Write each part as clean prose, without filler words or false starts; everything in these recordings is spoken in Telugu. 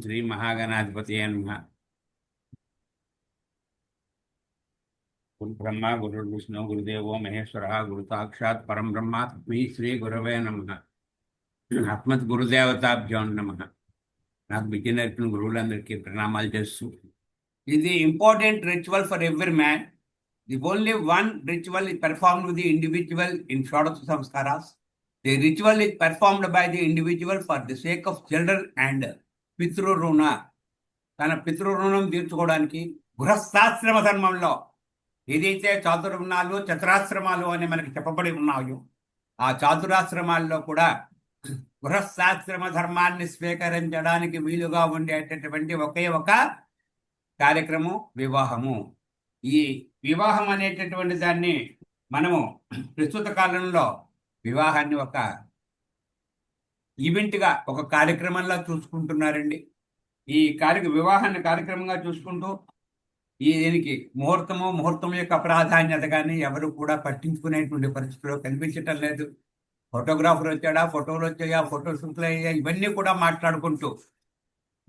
శ్రీ మహాగణాధిపతయే నమః. గురు బ్రహ్మ గురు విష్ణు గురుదేవో మహేశ్వర గురు సాక్షాత్ పరం బ్రహ్మ తస్మై శ్రీ గురవే నమః. ఆత్మత్ గురుదేవతాభ్యో నమః. నాకు విద్య నేర్పిన గురువులందరికీ ప్రణామాలు చేస్తూ, ఇది important ritual for every man. The only one ritual is performed with the individual in Shodasha Samskaras. The ritual is performed by the individual for the sake of children and పితృరుణ. తన పితృరుణం తీర్చుకోవడానికి గృహస్థాశ్రమ ధర్మంలో ఏదైతే చాతుర్వర్ణాలు చతురాశ్రమాలు అని మనకి చెప్పబడి ఉన్నాయో, ఆ చాతురాశ్రమాల్లో కూడా గృహస్థాశ్రమ ధర్మాన్ని స్వీకరించడానికి వీలుగా ఉండేటటువంటి ఒకే ఒక కార్యక్రమం వివాహము. ఈ వివాహం అనేటటువంటి దాన్ని మనము ప్రస్తుత కాలంలో వివాహాన్ని ఒక ఈవెంట్గా, ఒక కార్యక్రమంలో చూసుకుంటున్నారండి. ఈ వివాహాన్ని కార్యక్రమంగా చూసుకుంటూ దీనికి ముహూర్తం యొక్క ప్రాధాన్యత కానీ ఎవరు కూడా పట్టించుకునేటువంటి పరిస్థితుల్లో కనిపించటం లేదు. ఫోటోగ్రాఫర్ వచ్చాడా, ఫోటోలు వచ్చాయా, ఫోటో షూట్లు అయ్యా, ఇవన్నీ కూడా మాట్లాడుకుంటూ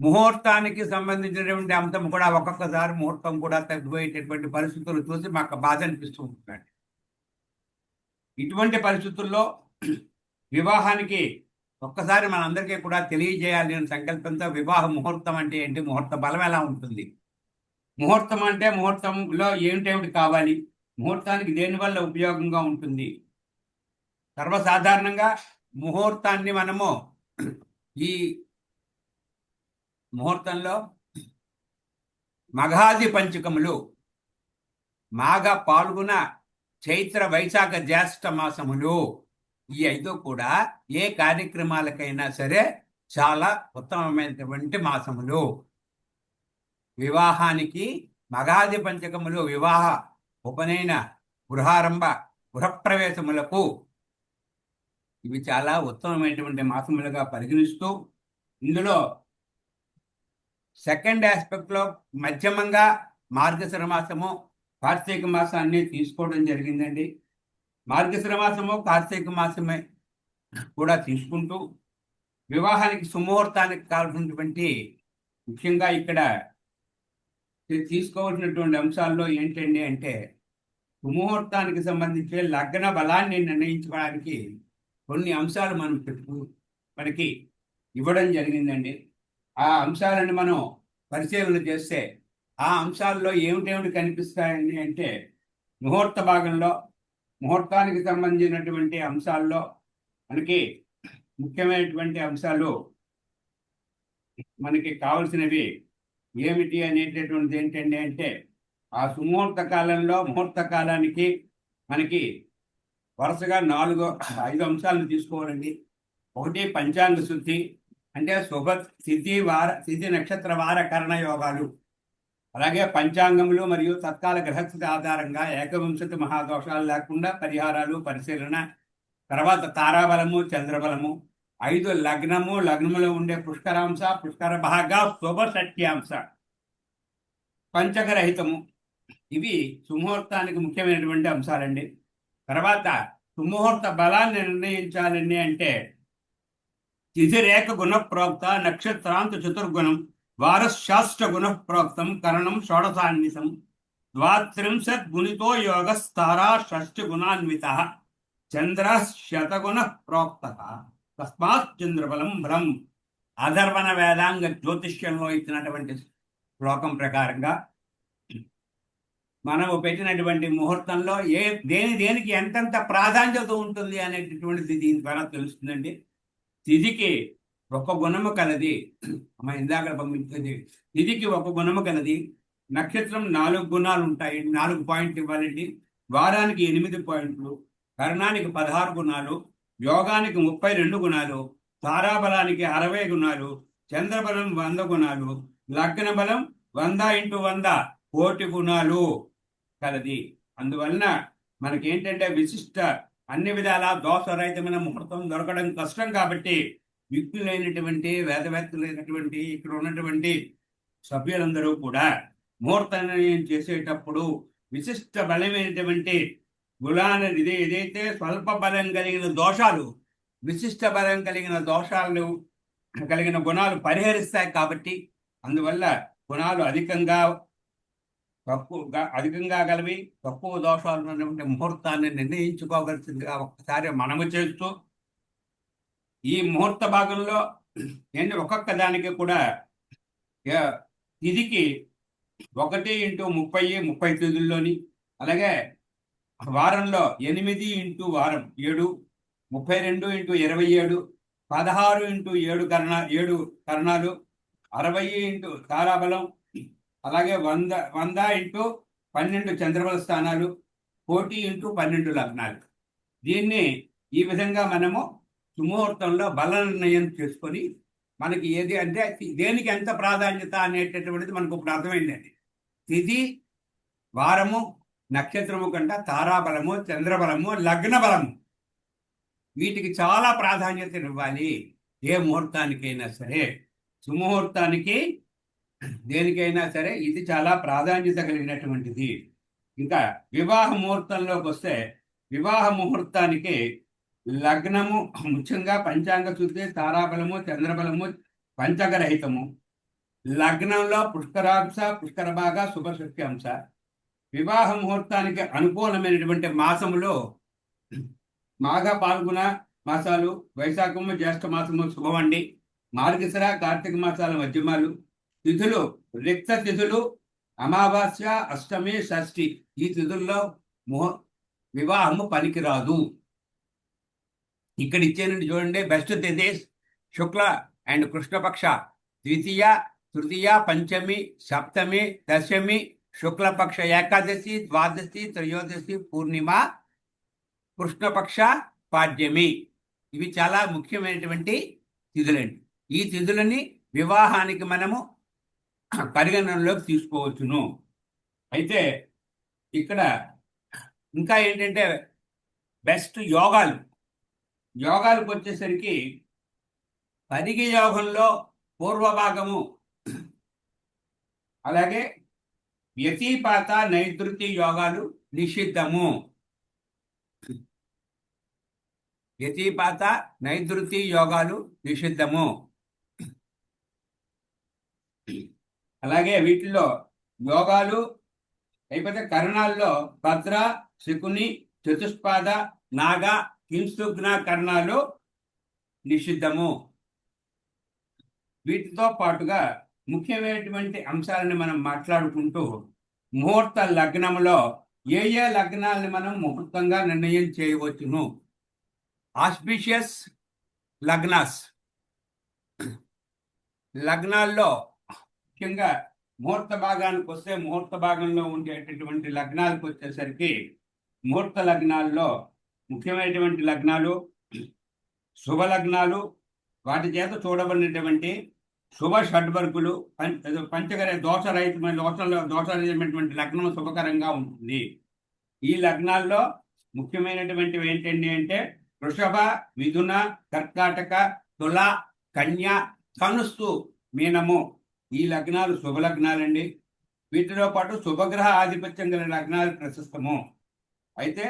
ముహూర్తానికి సంబంధించినటువంటి అంశం కూడా ఒక్కొక్కసారి ముహూర్తం కూడా తగ్గిపోయేటటువంటి పరిస్థితులు చూసి మాకు బాధ అనిపిస్తూ ఉంటున్నాడు. ఇటువంటి పరిస్థితుల్లో వివాహానికి ఒక్కసారి మనందరికీ కూడా తెలియజేయాలి అనే సంకల్పంతో వివాహ ముహూర్తం అంటే ఏంటి, ముహూర్త బలం ఎలా ఉంటుంది, ముహూర్తం అంటే ముహూర్తంలో ఏమిటేమిటి కావాలి, ముహూర్తానికి దేనివల్ల ఉపయోగంగా ఉంటుంది. సర్వసాధారణంగా ముహూర్తాన్ని మనము ఈ ముహూర్తంలో మఘాది పంచకములు మాఘ పాల్గొన చైత్ర వైశాఖ జ్యేష్ఠ మాసములు, ఈ 5 కూడా ఏ కార్యక్రమాలకైనా సరే చాలా ఉత్తమమైనటువంటి మాసములు. వివాహానికి మఘాది పంచకములు వివాహ, ఉపనయన, గృహారంభ, గృహప్రవేశములకు ఇవి చాలా ఉత్తమమైనటువంటి మాసములుగా పరిగణిస్తూ, ఇందులో సెకండ్ ఆస్పెక్ట్లో మధ్యమంగా మార్గశిర మాసము, కార్తీక మాసాన్ని తీసుకోవడం జరిగిందండి. మార్గశిర మాసము, కార్తీక మాసమే కూడా తీసుకుంటూ వివాహానికి సుముహూర్తానికి కావాల్సినటువంటి ముఖ్యంగా ఇక్కడ తీసుకోవాల్సినటువంటి అంశాల్లో ఏంటండి అంటే, సుముహూర్తానికి సంబంధించి లగ్న బలాన్ని నిర్ణయించుకోవడానికి కొన్ని అంశాలు మనకి ఇవ్వడం జరిగిందండి. ఆ అంశాలను మనం పరిశీలన చేస్తే ఆ అంశాల్లో ఏమిటేమిటి కనిపిస్తాయండి అంటే, ముహూర్త భాగంలో ముహూర్తానికి సంబంధించినటువంటి అంశాల్లో మనకి ముఖ్యమైనటువంటి అంశాలు మనకి కావలసినవి ఏమిటి అనేటటువంటిది ఏంటండి అంటే, ఆ సుముహూర్త కాలంలో ముహూర్త కాలానికి మనకి వరుసగా 4-5 అంశాలను తీసుకోవాలండి. ఒకటి పంచాంగ శుద్ధి, అంటే శుభ తిథి నక్షత్ర వార కరణ యోగాలు, అలాగే పంచాంగములు మరియు తత్కాల గ్రహస్థితి ఆధారంగా ఏకవింశతి మహాదోషాలు లేకుండా పరిహారాలు, పరిశీలన, తర్వాత తారాబలము, చంద్రబలము, 5 లగ్నములో ఉండే పుష్కరాంశ, పుష్కర భాగ, శుభ షట్యాంశ, పంచకరహితము, ఇవి సుముహూర్తానికి ముఖ్యమైనటువంటి అంశాలండి. తర్వాత సుముహూర్త బలాన్ని నిర్ణయించాలండి అంటే, తిథిరేఖ గుణప్రోక్త, నక్షత్రాంత చతుర్గుణం, వారశాస్త్ర గుణప్రోక్తం, కరణం షోడశాన్వితం, 32 గుణితో యోగస్తారా షష్ఠి గుణాన్విత, చంద్ర శతగుణ ప్రోక్త, తస్మాత్ చంద్రబలం భ్రం. అధర్వణ వేదాంగ జ్యోతిష్యంలో ఇచ్చినటువంటి శ్లోకం ప్రకారంగా మనము పెట్టినటువంటి ముహూర్తంలో దేనికి ఎంతెంత ప్రాధాన్యత ఉంటుంది అనేటటువంటిది దీని ద్వారా తెలుస్తుందండి. తిథికి ఒక గుణము కలది, ఇందాక పంపించేది, తిథికి ఒక గుణము కలది. నక్షత్రం 4 గుణాలు ఉంటాయి, 4 పాయింట్లు ఇవ్వాలండి. వారానికి 8 పాయింట్లు, కరణానికి 16 గుణాలు, యోగానికి 32 గుణాలు, తారాబలానికి 60 గుణాలు, చంద్రబలం 100 గుణాలు, లగ్న బలం 100x100 కోటి గుణాలు కలది. అందువలన మనకేంటంటే విశిష్ట అన్ని విధాల దోషరహితమైన ముహూర్తం దొరకడం కష్టం. కాబట్టి యుక్తులైనటువంటి వేదవేత్తలైనటువంటి ఇక్కడ ఉన్నటువంటి సభ్యులందరూ కూడా ముహూర్త నిర్ణయం చేసేటప్పుడు విశిష్ట బలమైనటువంటి ఏదైతే స్వల్ప బలం కలిగిన దోషాలు, విశిష్ట బలం కలిగిన దోషాలు కలిగిన గుణాలు పరిహరిస్తాయి కాబట్టి అందువల్ల గుణాలు అధికంగా గలవి, తక్కువ దోషాలు ఉన్నటువంటి ముహూర్తాన్ని నిర్ణయించుకోవలసిందిగా ఒక్కసారి మనము చేస్తూ, ఈ ముహూర్త భాగంలో ఒక్కొక్క దానికి కూడా తిథికి 1x30 తిథుల్లోని, అలాగే వారంలో 8x వారం 7, 32x27, 16x7 కరణాలు, 60 తారాబలం, అలాగే 100x12 చంద్రబల స్థానాలు, 40x12 లగ్నాలు. దీన్ని ఈ విధంగా మనము సుముహూర్తంలో బల నిర్ణయం చేసుకొని మనకి ఏది అంటే దేనికి ఎంత ప్రాధాన్యత అనేటటువంటిది మనకు ఇప్పుడు అర్థమైందండి. తిథి, వారము, నక్షత్రము కంట తారాబలము, చంద్రబలము, లగ్న బలము, వీటికి చాలా ప్రాధాన్యత ఇవ్వాలి. ఏ ముహూర్తానికైనా సరే, సుముహూర్తానికి దేనికైనా సరే ఇది చాలా ప్రాధాన్యత కలిగినటువంటిది. ఇంకా వివాహ ముహూర్తంలోకి వస్తే, వివాహ ముహూర్తానికి లగ్నము ముఖ్యంగా పంచాంగ శుద్ధి, తారాబలము, చంద్రబలము, పంచగరహితము. లగ్నంలో పుష్కరాంశ, పుష్కరభాగ, శుభశక్తి అంశ. వివాహ ముహూర్తానికి అనుకూలమైనటువంటి మాసములో మాఘ, పాల్గొన మాసాలు, వైశాఖము, జ్యేష్ఠ మాసము శుభమండి. మార్గశిర, కార్తీక మాసాల మధ్యమాలు. తిథులు రిక్త తిథులు అమావాస్య, అష్టమి, షష్ఠి. ఈ తిథుల్లో వివాహము పనికిరాదు. ఇక్కడ ఇచ్చేనండి చూడండి. బెస్ట్ తిథిస్ శుక్ల అండ్ కృష్ణపక్ష ద్వితీయ, తృతీయ, పంచమి, సప్తమి, దశమి, శుక్లపక్ష ఏకాదశి, ద్వాదశి, త్రయోదశి, పూర్ణిమ, కృష్ణపక్ష పాడ్యమి. ఇవి చాలా ముఖ్యమైనటువంటి తిథులండి. ఈ తిథులని వివాహానికి మనము పరిగణనలోకి తీసుకోవచ్చును. అయితే ఇక్కడ ఇంకా ఏంటంటే బెస్ట్ యోగాలకు వచ్చేసరికి పరిగి యోగంలో పూర్వభాగము, అలాగే వ్యతిపాత, నైరుతి యోగాలు నిషిద్ధము. వ్యతిపాత, నైరుతి యోగాలు నిషిద్ధము. అలాగే వీటిల్లో యోగాలు అయిపోతే కరణాల్లో భద్ర, శకుని, చతుష్పాద, నాగ, హింసుగ్న కరణాలు నిషిద్ధము. వీటితో పాటుగా ముఖ్యమైనటువంటి అంశాలను మనం మాట్లాడుకుంటూ, ముహూర్త లగ్నంలో ఏ లగ్నాలను మనం ముహూర్తంగా నిర్ణయం చేయవచ్చును. ఆస్పిషియస్ లగ్నాల్లో ముఖ్యంగా ముహూర్త భాగానికి వస్తే, ముహూర్త భాగంలో ఉండేటటువంటి లగ్నాలకు వచ్చేసరికి ముహూర్త లగ్నాల్లో ముఖ్యమైనటువంటి లగ్నాలు శుభ లగ్నాలు, వాటి చేత చూడబడినటువంటి శుభ షడ్వర్గులు, పంచగర దోషరహితమైనటువంటి లగ్నం శుభకరంగా ఉంటుంది. ఈ లగ్నాల్లో ముఖ్యమైనటువంటివి ఏంటండి అంటే వృషభ, మిథున, కర్కాటక, తుల, కన్య, ధనుస్సు, మీనము. ఈ లగ్నాలు శుభ లగ్నాలండి. వీటితో పాటు శుభగ్రహ ఆధిపత్యం గల లగ్నాలు ప్రశస్తము. అయితే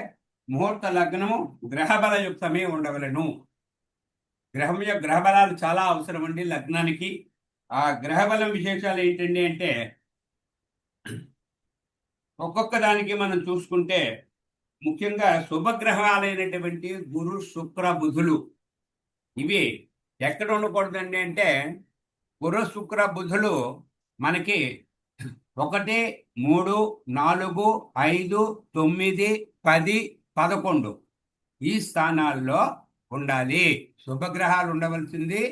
ముహూర్త లగ్నము గ్రహబలయుక్తమే ఉండవలను. గ్రహబలాలు చాలా అవసరం అండి లగ్నానికి. ఆ గ్రహబలం విశేషాలు ఏంటండి అంటే ఒక్కొక్క దానికి మనం చూసుకుంటే ముఖ్యంగా శుభగ్రహాలైనటువంటి గురు, శుక్ర, బుధులు ఇవి ఎక్కడ ఉండకూడదండి అంటే గురు, శుక్ర, బుధులు మనకి 1, 3, 4, 5, 9, 10, 11 ఈ స్థానాల్లో ఉండాలి. శుభగ్రహాలు ఉండవలసింది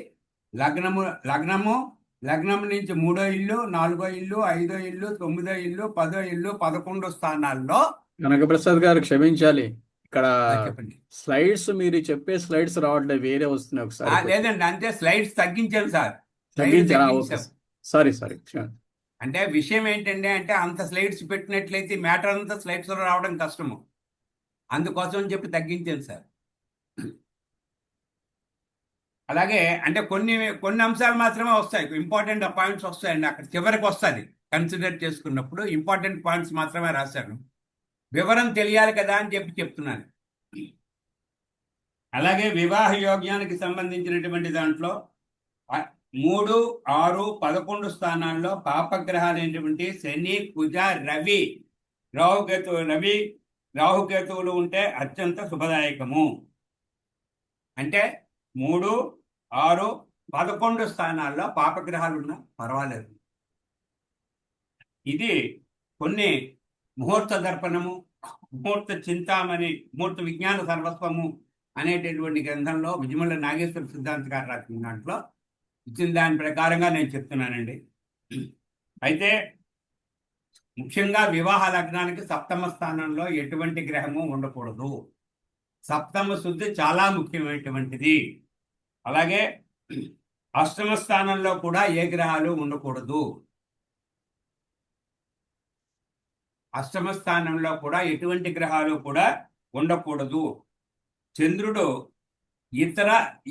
లగ్నం నుంచి 3వ ఇల్లు, 4వ ఇల్లు, 5వ ఇల్లు, 9వ ఇల్లు, 10వ ఇల్లు, 11 స్థానాల్లో. కనకప్రసాద్ గారు క్షమించాలి, ఇక్కడ చెప్పండి. స్లైడ్స్ మీరు చెప్పే స్లైడ్స్ రావట్లేదు, వేరే వస్తున్నాయి. ఒకసారి లేదండి, అంతే స్లైడ్స్ తగ్గించాను సార్. సారీ అంటే విషయం ఏంటండి అంటే అంత స్లైడ్స్ పెట్టినట్లయితే మ్యాటర్ అంతా స్లైడ్స్ లో రావడం కష్టము. అందుకోసం అని చెప్పి తగ్గించాను సార్. అలాగే అంటే కొన్ని అంశాలు మాత్రమే వస్తాయి, ఇంపార్టెంట్ పాయింట్స్ వస్తాయండి. అక్కడ చివరికి వస్తుంది కన్సిడర్ చేసుకున్నప్పుడు ఇంపార్టెంట్ పాయింట్స్ మాత్రమే రాశాను. వివరం తెలియాలి కదా అని చెప్తున్నాను. అలాగే వివాహ యోగ్యానికి సంబంధించినటువంటి దాంట్లో 3, 6, 11 స్థానాల్లో పాపగ్రహాలు ఏంటంటే శని, కుజ, రవి, రాహుకేతువులు ఉంటే అత్యంత శుభదాయకము. అంటే 3, 6, 11 స్థానాల్లో పాపగ్రహాలు ఉన్నా పర్వాలేదు. ఇది కొన్ని ముహూర్త దర్పణము, ముహూర్త చింతామణి, ముహూర్త విజ్ఞాన సర్వస్వము అనేటటువంటి గ్రంథంలో విజయమల్ల నాగేశ్వర సిద్ధాంత గారు రాసిన దాంట్లో ఇచ్చిన దాని ప్రకారంగా నేను చెప్తున్నానండి. అయితే ముఖ్యంగా వివాహ లగ్నానికి సప్తమ స్థానంలో ఎటువంటి గ్రహము ఉండకూడదు. సప్తమ శుద్ధి చాలా ముఖ్యమైనటువంటిది. అలాగే అష్టమ స్థానంలో కూడా ఏ గ్రహాలు ఉండకూడదు. అష్టమ స్థానంలో కూడా ఎటువంటి గ్రహాలు కూడా ఉండకూడదు. చంద్రుడు ఇతర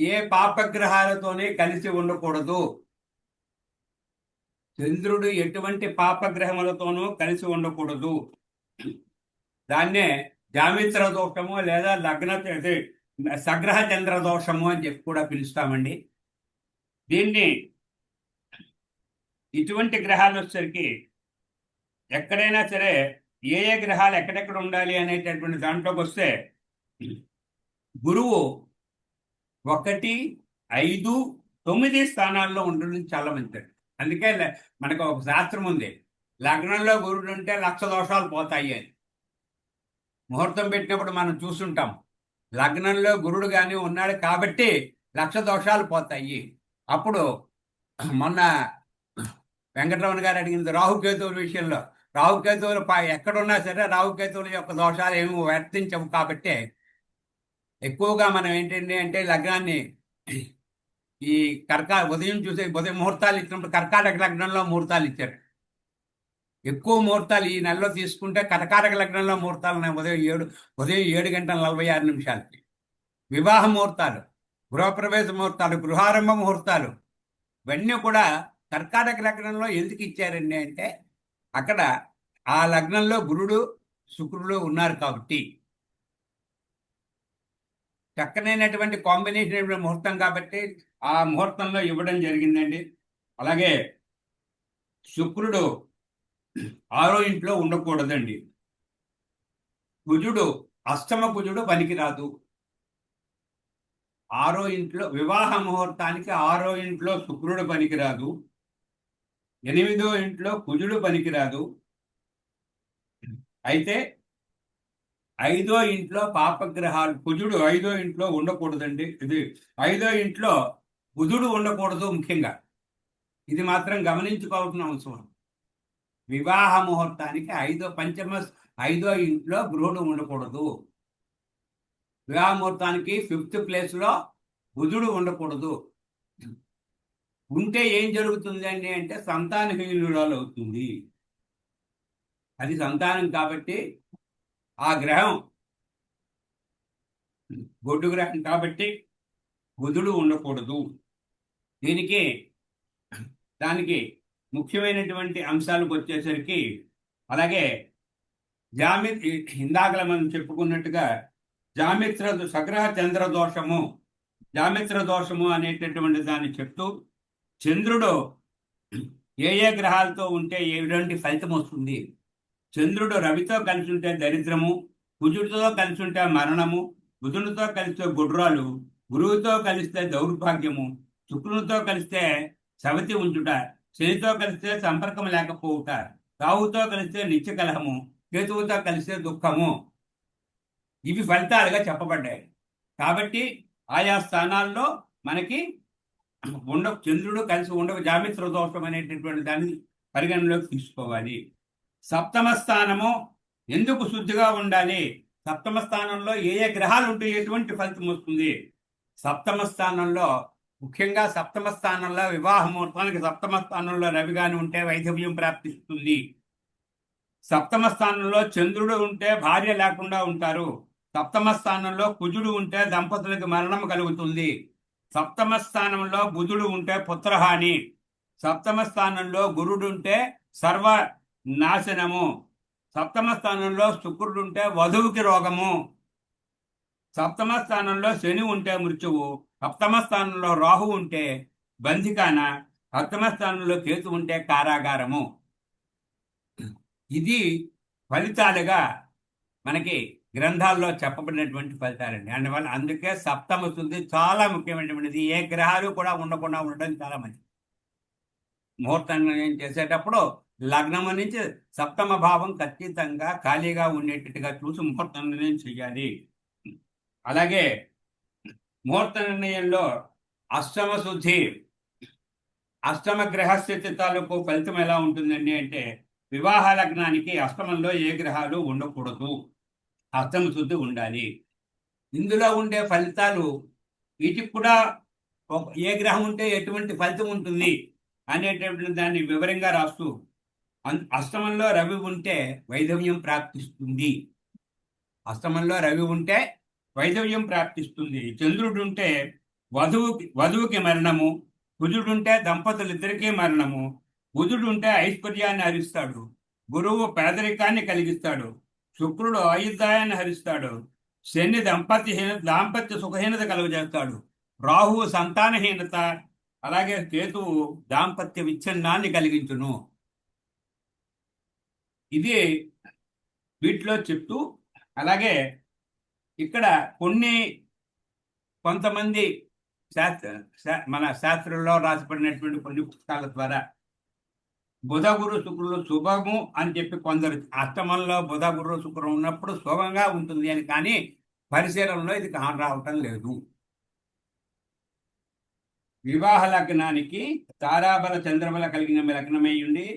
ఏ పాపగ్రహాలతోనే కలిసి ఉండకూడదు. చంద్రుడు ఎటువంటి పాపగ్రహములతోనూ కలిసి ఉండకూడదు. దాన్నే జామిత్ర దోషము లేదా సగ్రహ చంద్ర దోషము అని చెప్పి కూడా పిలుస్తామండి. దీన్ని ఇటువంటి గ్రహాలు వచ్చేసరికి ఎక్కడైనా సరే ఏ ఏ గ్రహాలు ఎక్కడెక్కడ ఉండాలి అనేటటువంటి దాంట్లోకి వస్తే గురువు 1, 5, 9 స్థానాల్లో ఉండడం చాలా మంచిది. అందుకే మనకు ఒక శాస్త్రం ఉంది, లగ్నంలో గురుడు ఉంటే 1,00,000 దోషాలు పోతాయి అని. ముహూర్తం పెట్టినప్పుడు మనం చూస్తుంటాం, లగ్నంలో గురుడు కానీ ఉన్నాడు కాబట్టి 1,00,000 దోషాలు పోతాయి. అప్పుడు మొన్న వెంకటరమణ గారు అడిగింది రాహుకేతువుల విషయంలో. రాహుకేతువులు ఎక్కడున్నా సరే రాహుకేతువుల యొక్క దోషాలు ఏమి వర్తించవు. కాబట్టి ఎక్కువగా మనం ఏంటంటే అంటే లగ్నాన్ని ఈ ఉదయం ముహూర్తాలు ఇచ్చినప్పుడు కర్కాటక లగ్నంలో ముహూర్తాలు ఇచ్చారు. ఎక్కువ ముహూర్తాలు ఈ నెలలో తీసుకుంటే కర్కాటక లగ్నంలో ముహూర్తాలు ఉన్నాయి. ఉదయం 7:46 వివాహ ముహూర్తాలు, గృహప్రవేశ ముహూర్తాలు, గృహారంభ ముహూర్తాలు ఇవన్నీ కూడా కర్కాటక లగ్నంలో ఎందుకు ఇచ్చారండి అంటే అక్కడ ఆ లగ్నంలో గురుడు శుక్రుడు ఉన్నారు కాబట్టి చక్కనైనటువంటి కాంబినేషన్ ముహూర్తం కాబట్టి ఆ ముహూర్తంలో ఇవ్వడం జరిగిందండి. అలాగే శుక్రుడు 6వ ఇంట్లో ఉండకూడదండి. కుజుడు, అష్టమ కుజుడు పనికిరాదు. 6వ ఇంట్లో వివాహ ముహూర్తానికి 6వ ఇంట్లో శుక్రుడు పనికిరాదు. 8వ ఇంట్లో కుజుడు పనికిరాదు. అయితే 5వ ఇంట్లో పాపగ్రహాలు, కుజుడు 5వ ఇంట్లో ఉండకూడదండి. ఇది 5వ ఇంట్లో బుధుడు ఉండకూడదు. ముఖ్యంగా ఇది మాత్రం గమనించుకోవాల్సిన అవసరం. వివాహ ముహూర్తానికి 5వ ఇంట్లో గృహుడు ఉండకూడదు. వివాహ ముహూర్తానికి 5th ప్లేస్లో బుధుడు ఉండకూడదు. ఉంటే ఏం జరుగుతుంది అండి అంటే సంతానహీనురాలు అవుతుంది. అది సంతానం కాబట్టి ఆ గ్రహం గొడ్డు గ్రహం కాబట్టి బుధుడు ఉండకూడదు. దానికి ముఖ్యమైనటువంటి అంశాలకు వచ్చేసరికి అలాగే ఇందాకల మనం చెప్పుకున్నట్టుగా సగ్రహ చంద్ర దోషము, జామిత్ర దోషము అనేటటువంటి దాన్ని చెప్తూ చంద్రుడు ఏ ఏ గ్రహాలతో ఉంటే ఎటువంటి ఫలితం వస్తుంది. చంద్రుడు రవితో కలిసి ఉంటే దరిద్రము, కుజుడితో కలిసి ఉంటే మరణము, బుధునితో కలిస్తే గుడ్రాలు, గురువుతో కలిస్తే దౌర్భాగ్యము, శుక్రునితో కలిస్తే సవతి ఉంచుట, శనితో కలిస్తే సంపర్కం లేకపోవుట, రాహుతో కలిస్తే నిత్య కలహము, కేతువుతో కలిస్తే దుఃఖము. ఇవి ఫలితాలుగా చెప్పబడ్డాయి. కాబట్టి ఆయా స్థానాల్లో మనకి చంద్రుడు కలిసి ఉండవు. జామిత్ర దోషం అనేటటువంటి దాన్ని పరిగణలోకి తీసుకోవాలి. సప్తమ స్థానము ఎందుకు శుద్ధిగా ఉండాలి? సప్తమ స్థానంలో ఏ ఏ గ్రహాలు ఉంటే ఎటువంటి ఫలితం వస్తుంది? సప్తమ స్థానంలో ముఖ్యంగా సప్తమ స్థానంలో వివాహ ముహూర్తానికి సప్తమ స్థానంలో రవి గాని ఉంటే వైధవ్యం ప్రాప్తిస్తుంది. సప్తమ స్థానంలో చంద్రుడు ఉంటే భార్య లేకుండా ఉంటారు. సప్తమ స్థానంలో కుజుడు ఉంటే దంపతులకు మరణం కలుగుతుంది. సప్తమ స్థానంలో బుధుడు ఉంటే పుత్రహాని. సప్తమ స్థానంలో గురుడు ఉంటే సర్వ నాశనము. సప్తమ స్థానంలో శుక్రుడు ఉంటే వధువుకి రోగము. సప్తమ స్థానంలో శని ఉంటే మృత్యువు. సప్తమ స్థానంలో రాహు ఉంటే బంధికాన, సప్తమ స్థానంలో కేతు ఉంటే కారాగారము. ఇది ఫలితాలుగా మనకి గ్రంథాల్లో చెప్పబడినటువంటి ఫలితాలండి. అందువల్ల అందుకే సప్తమ శుద్ధి చాలా ముఖ్యమైనటువంటిది. ఏ గ్రహాలు కూడా ఉండకుండా ఉండడం చాలా మంచిది. ముహూర్తాన్ని చేసేటప్పుడు లగ్నము నుంచి సప్తమ భావం ఖచ్చితంగా ఖాళీగా ఉండేటట్టుగా చూసి ముహూర్త నిర్ణయం చేయాలి. అలాగే ముహూర్త నిర్ణయంలో అష్టమ శుద్ధి, అష్టమ గ్రహస్థితి తాలూకు ఫలితం ఎలా ఉంటుందండి అంటే, వివాహ లగ్నానికి అష్టమంలో ఏ గ్రహాలు ఉండకూడదు, అష్టమ శుద్ధి ఉండాలి. ఇందులో ఉండే ఫలితాలు వీటికి కూడా ఏ గ్రహం ఉంటే ఎటువంటి ఫలితం ఉంటుంది అనేటటువంటి దాన్ని వివరంగా రాస్తూ, అష్టమంలో రవి ఉంటే వైధవ్యం ప్రాప్తిస్తుంది. అష్టమంలో రవి ఉంటే వైధవ్యం ప్రాప్తిస్తుంది. చంద్రుడు ఉంటే వధువుకి మరణము, కుజుడుంటే దంపతులిద్దరికీ మరణము, బుధుడుంటే ఐశ్వర్యాన్ని హరిస్తాడు, గురువు పేదరికాన్ని కలిగిస్తాడు, శుక్రుడు ఆయుధాయాన్ని హరిస్తాడు, శని దాంపత్య సుఖహీనత కలుగజేస్తాడు, రాహువు సంతానహీనత, అలాగే కేతువు దాంపత్య విచ్ఛిన్నాన్ని కలిగించును. ఇది వీటిలో చెప్తూ, అలాగే ఇక్కడ కొంతమంది మన శాస్త్రంలో రాసిపడినటువంటి కొన్ని పుస్తకాల ద్వారా బుధ గురు శుక్రులు శుభము అని చెప్పి కొందరు, అష్టమంలో బుధ గురు శుక్రం ఉన్నప్పుడు శుభంగా ఉంటుంది అని, కానీ పరిశీలనలో ఇది కాని రావటం లేదు. వివాహ లగ్నానికి తారాబల చంద్రబల కలిగిన లగ్నమై ఉండి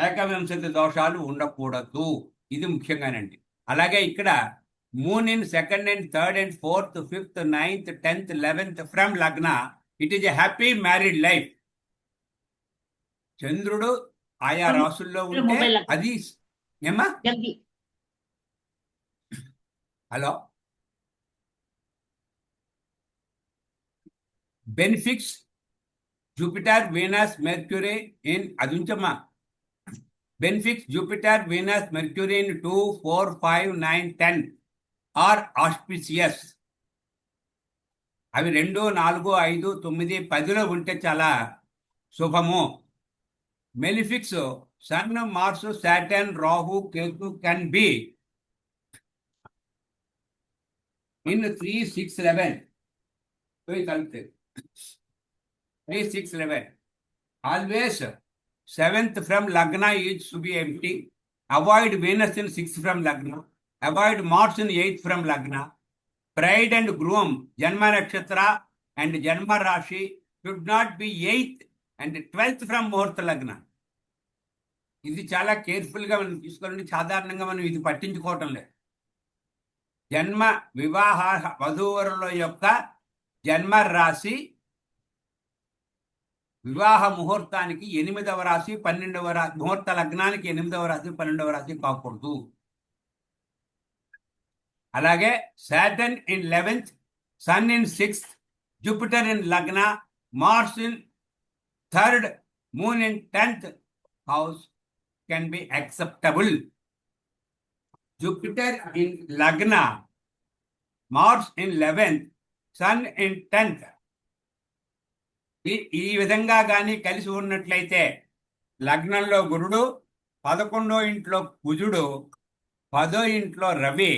ఏకవింశతి దోషాలు ఉండకూడదు. ఇది ముఖ్యంగానండి. అలాగే ఇక్కడ Moon in second and third and fourth, fifth, 9th, 10th, 11th from lagna, it is a happy married life. చంద్రుడు ఆయా రాసుల్లో ఉంటే అది ఏమా, hello, benefics Jupiter Venus Mercury in, అది ఉంచమ్మా, benefics Jupiter Venus Mercury in 2, 4, 5, 9, 10 are auspicious. అవి 2, 4, 5, 9, 10లో ఉంటే చాలా శుభము. Malefics Sun, Mars, Saturn, Rahu, Ketu can be in 3, 6, 11. 3, 6, 11. Always 7th from Lagna is to be empty. Avoid Venus in 6th from Lagna. Avoid Mars in 8th from Lagna. Bride and groom, Janma Nakshatra and Janma Rashi should not be 8th and 12th from Muhurta Lagna. ఇది చాలా కేర్ఫుల్గా మనం తీసుకోవాలండి. సాధారణంగా మనం ఇది పట్టించుకోవటం లేదు. జన్మ వివాహ వధూవరుల యొక్క జన్మ రాశి వివాహ ముహూర్తానికి 8వ రాశి, 12వ రాశి, ముహూర్త లగ్నానికి 8వ రాశి, 12వ రాశి కాకూడదు. అలాగే Saturn in 11th, Sun in 6th, Jupiter in lagna, Mars in 3rd, Moon in 10th house can be acceptable. Jupiter in lagna, Mars in 11th, Sun in 10th ఈ విధంగా కానీ కలిసి ఉన్నట్లయితే, లగ్నంలో గురుడు, 11వ ఇంట్లో కుజుడు, 10వ ఇంట్లో రవి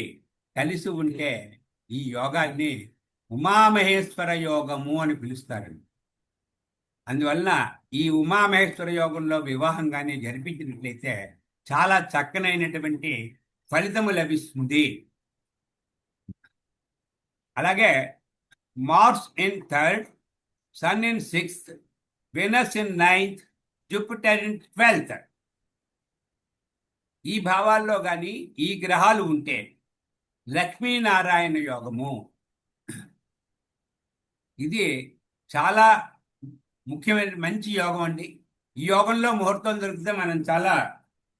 కలిసి ఉంటే ఈ యోగాన్ని ఉమామహేశ్వర యోగము అని పిలుస్తారండి. అందువలన ఈ ఉమామహేశ్వర యోగంలో వివాహం కానీ జరిపించినట్లయితే చాలా చక్కనైనటువంటి ఫలితము లభిస్తుంది. అలాగే Mars in 3rd, sun in 6th, Venus in 9th, Jupiter in 12th. ఈ భావాల్లో కానీ ఈ గ్రహాలు ఉంటే లక్ష్మీనారాయణ యోగము. ఇది చాలా ముఖ్యమైన మంచి యోగం అండి. ఈ యోగంలో ముహూర్తం దొరికితే మనం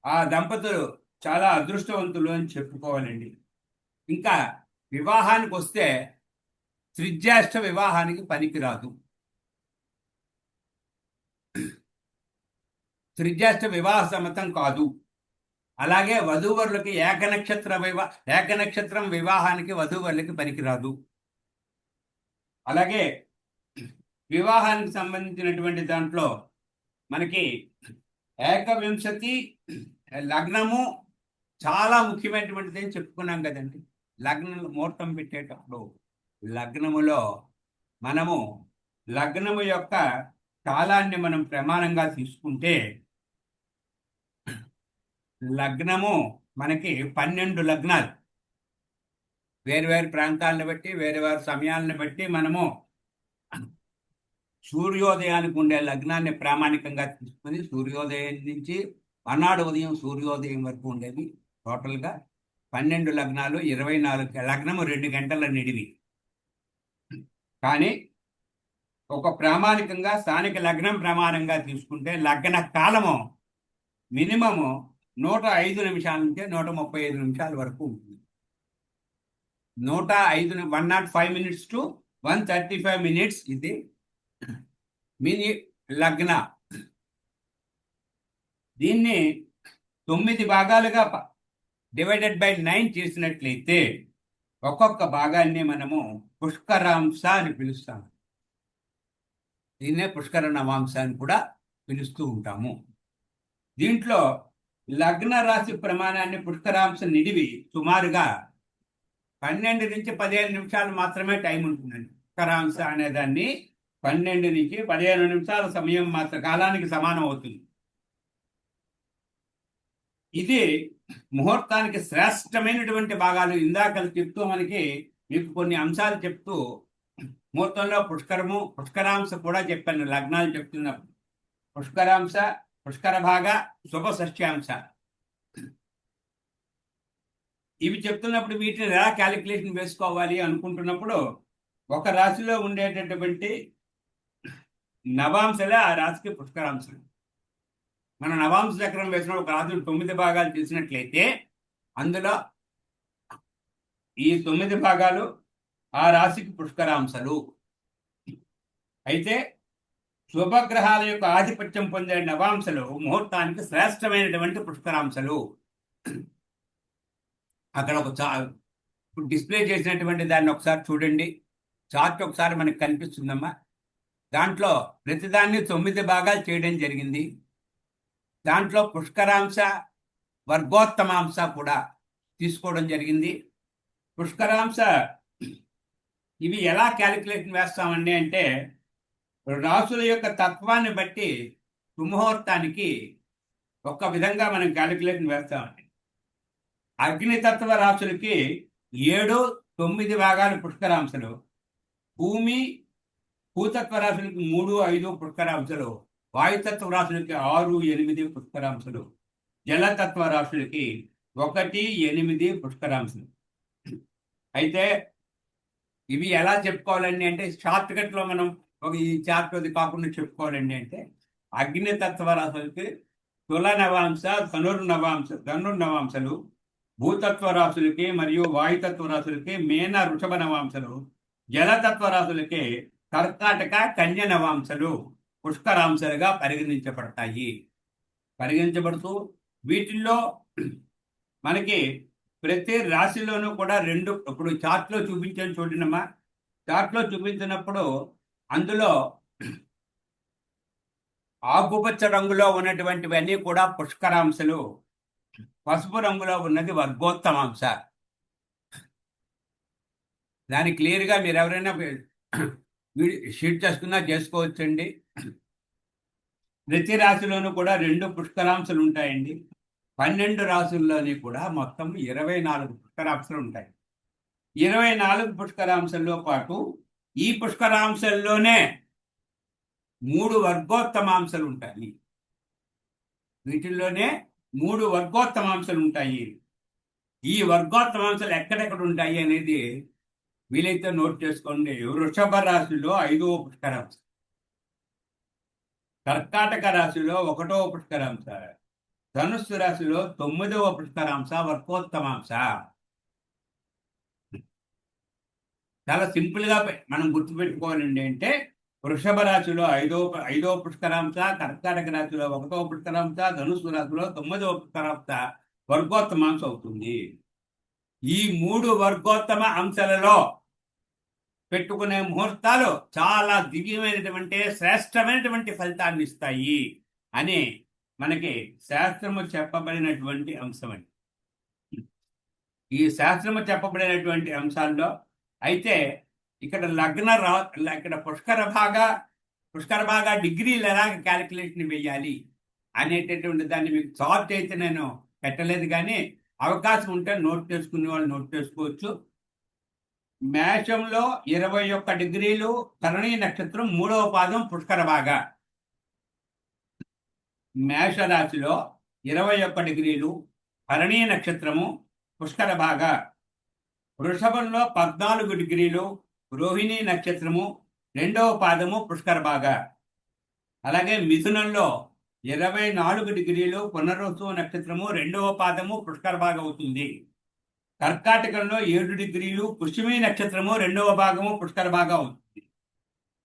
ఆ దంపతులు చాలా అదృష్టవంతులు అని చెప్పుకోవాలండి. ఇంకా వివాహానికి వస్తే త్రిజ్యేష్ఠ వివాహానికి పనికిరాదు. త్రిజ్యేష్ఠ వివాహ సమ్మతం కాదు. అలాగే వధూవరులకి ఏకనక్షత్రం వివాహానికి వధూవరులకి పనికిరాదు. అలాగే వివాహానికి సంబంధించినటువంటి దాంట్లో మనకి ఏకవింశతి లగ్నము చాలా ముఖ్యమైనటువంటిది అని చెప్పుకున్నాం కదండి. లగ్నం ముహూర్తం పెట్టేటప్పుడు లగ్నములో మనము లగ్నము యొక్క కాలాన్ని మనం ప్రమాణంగా తీసుకుంటే లగ్నము మనకి 12 లగ్నాలు వేరు ప్రాంతాలను బట్టి వేరు సమయాలను బట్టి మనము సూర్యోదయానికి ఉండే లగ్నాన్ని ప్రామాణికంగా తీసుకుని సూర్యోదయం నుంచి మర్నాడు ఉదయం సూర్యోదయం వరకు ఉండేవి టోటల్గా 12 లగ్నాలు 24 లగ్నము 2 గంటల నిడివి. కానీ ఒక ప్రామాణికంగా స్థానిక లగ్నం ప్రమాణంగా తీసుకుంటే లగ్న కాలము మినిమము 105 నిమిషాల నుంచి 135 నిమిషాల వరకు ఉంటుంది. 105 minutes to 135 minutes ఇది మిని లగ్న. దీన్ని 9 భాగాలుగా డివైడెడ్ బై 9 చేసినట్లయితే ఒక్కొక్క భాగాన్ని మనము పుష్కరాంశ అని పిలుస్తాము. దీన్నే పుష్కర నవాంశ అని కూడా పిలుస్తూ ఉంటాము. దీంట్లో లగ్న రాశి ప్రమాణాన్ని పుష్కరాంశ నిడివి సుమారుగా 12 నుంచి 15 నిమిషాలు మాత్రమే టైం ఉంటుందండి. పుష్కరాంశ అనేదాన్ని 12 నుంచి 15 నిమిషాల సమయం మాత్ర కాలానికి సమానం అవుతుంది. ఇది ముహూర్తానికి శ్రేష్టమైనటువంటి భాగాలు. ఇందాక చెప్తూ మీకు కొన్ని అంశాలు చెప్తూ ముహూర్తంలో పుష్కరాంశ కూడా చెప్పాను. లగ్నాలు చెప్తున్నప్పుడు పుష్కరాంశ, పుష్కర భాగ, శుభ షష్ఠ్యాంశ ఇవి చెప్తున్నప్పుడు వీటిని ఎలా క్యాలిక్యులేషన్ వేసుకోవాలి అనుకుంటున్నప్పుడు ఒక రాశిలో ఉండేటటువంటి నవాంశలే ఆ రాశికి పుష్కరాంశలు. మన నవాంశ చక్రం వేసిన ఒక రాశిని 9 భాగాలు చేసినట్లయితే అందులో ఈ 9 భాగాలు ఆ రాశికి పుష్కరాంశలు. అయితే శుభగ్రహాల యొక్క ఆధిపత్యం పొందే నవాంశలు ముహూర్తానికి శ్రేష్టమైనటువంటి పుష్కరాంశలు. అక్కడ ఒక డిస్ప్లే చేసినటువంటి దాన్ని ఒకసారి చూడండి. చార్ట్ ఒకసారి మనకు కనిపిస్తుందమ్మా. దాంట్లో ప్రతిదాన్ని 9 భాగాలు చేయడం జరిగింది. దాంట్లో పుష్కరాంశ, వర్గోత్తమాంశ కూడా తీసుకోవడం జరిగింది. పుష్కరాంశ ఇవి ఎలా క్యాలిక్యులేషన్ వేస్తామండి అంటే రాసుల యొక్క తత్వాన్ని బట్టి సుముహూర్తానికి ఒక విధంగా మనం క్యాలిక్యులేషన్ వేస్తామండి. అగ్నితత్వ రాసులకి 7, 9 భాగాలు పుష్కరాంశలు, భూతత్వ రాశులకి 3, 5 పుష్కరాంశలు, వాయుతత్వ రాశులకి 6, 8 పుష్కరాంశలు, జలతత్వ రాశులకి 1, 8 పుష్కరాంశలు. అయితే ఇవి ఎలా చెప్పుకోవాలండి అంటే షార్ట్ కట్లో మనం ఈ చార్ట్ అది కాకుండా చెప్పుకోవాలండి అంటే అగ్నితత్వ రాశులకి తుల నవాంశ, ధనుర్నవాంశలు, భూతత్వ రాశులకి మరియు వాయుతత్వ రాశులకి మేన, వృషభ నవాంశలు, జలతత్వ రాశులకి కర్కాటక, కన్య నవాంశలు పుష్కరాంశలుగా పరిగణించబడుతూ వీటిల్లో మనకి ప్రతి రాశిలోనూ కూడా 2 ఇప్పుడు చార్ట్లో చూపించాను చూడండమ్మా. చార్ట్లో చూపించినప్పుడు అందులో ఆకుపచ్చ రంగులో ఉన్నటువంటివన్నీ కూడా పుష్కరాంశలు, పసుపు రంగులో ఉన్నది వర్గోత్తమాంశ. దాన్ని క్లియర్గా మీరు ఎవరైనా షీట్ చేసుకున్నా చేసుకోవచ్చండి. ప్రతి రాశిలోనూ కూడా 2 పుష్కరాంశలు ఉంటాయండి. 12 రాశుల్లోని కూడా మొత్తం 24 పుష్కరాంశలు ఉంటాయి. 24 పుష్కరాంశంలో పాటు ఈ పుష్కరాంశంలోనే 3 వర్గోత్తమాంశలు ఉంటాయి. వీటిల్లోనే 3 వర్గోత్తమాంశలు ఉంటాయి. ఈ వర్గోత్తమాంశలు ఎక్కడెక్కడ ఉంటాయి అనేది వీలైతే నోట్ చేసుకోండి. వృషభ రాశిలో 5వ పుష్కరాంశ, కర్కాటక రాశిలో 1వ పుష్కరాంశ, ధనుస్సు రాశిలో 9వ పుష్కరాంశ వర్గోత్తమాంశ. చాలా సింపుల్ గా మనం గుర్తుపెట్టుకోవాలండి. అంటే వృషభ రాశిలో 5వ పుష్కరాంశ, కర్కాటక రాశిలో 1వ పుష్కరాంశ, ధనుస్సు రాశిలో 9వ పుష్కరాంశ వర్గోత్తమాంశ అవుతుంది. ఈ 3 వర్గోత్తమ అంశాలలో పెట్టుకునే ముహూర్తాలు చాలా దివ్యమైనటువంటి శ్రేష్టమైనటువంటి ఫలితాన్ని ఇస్తాయి అని మనకి శాస్త్రము చెప్పబడినటువంటి అంశం అండి. ఈ శాస్త్రము చెప్పబడినటువంటి అంశాల్లో అయితే ఇక్కడ ఇక్కడ పుష్కర భాగా డిగ్రీలు ఎలాగ క్యాలిక్యులేషన్ వేయాలి అనేటటువంటి దాన్ని మీకు చార్ట్ అయితే నేను పెట్టలేదు, కానీ అవకాశం ఉంటే నోట్ చేసుకునే వాళ్ళు నోట్ చేసుకోవచ్చు. మేషంలో 21 డిగ్రీలు కరణీ నక్షత్రం 3వ పాదం పుష్కర భాగా. మేషరాశిలో 21 డిగ్రీలు కరణీ నక్షత్రము పుష్కర భాగా. వృషభంలో 14 డిగ్రీలు రోహిణీ నక్షత్రము 2వ పాదము పుష్కర భాగా. అలాగే మిథునంలో 24 డిగ్రీలు పునర్వసు నక్షత్రము 2వ పాదము పుష్కర భాగం అవుతుంది. కర్కాటకంలో 7 డిగ్రీలు పుష్యమీ నక్షత్రము 2వ భాగము పుష్కర భాగం అవుతుంది.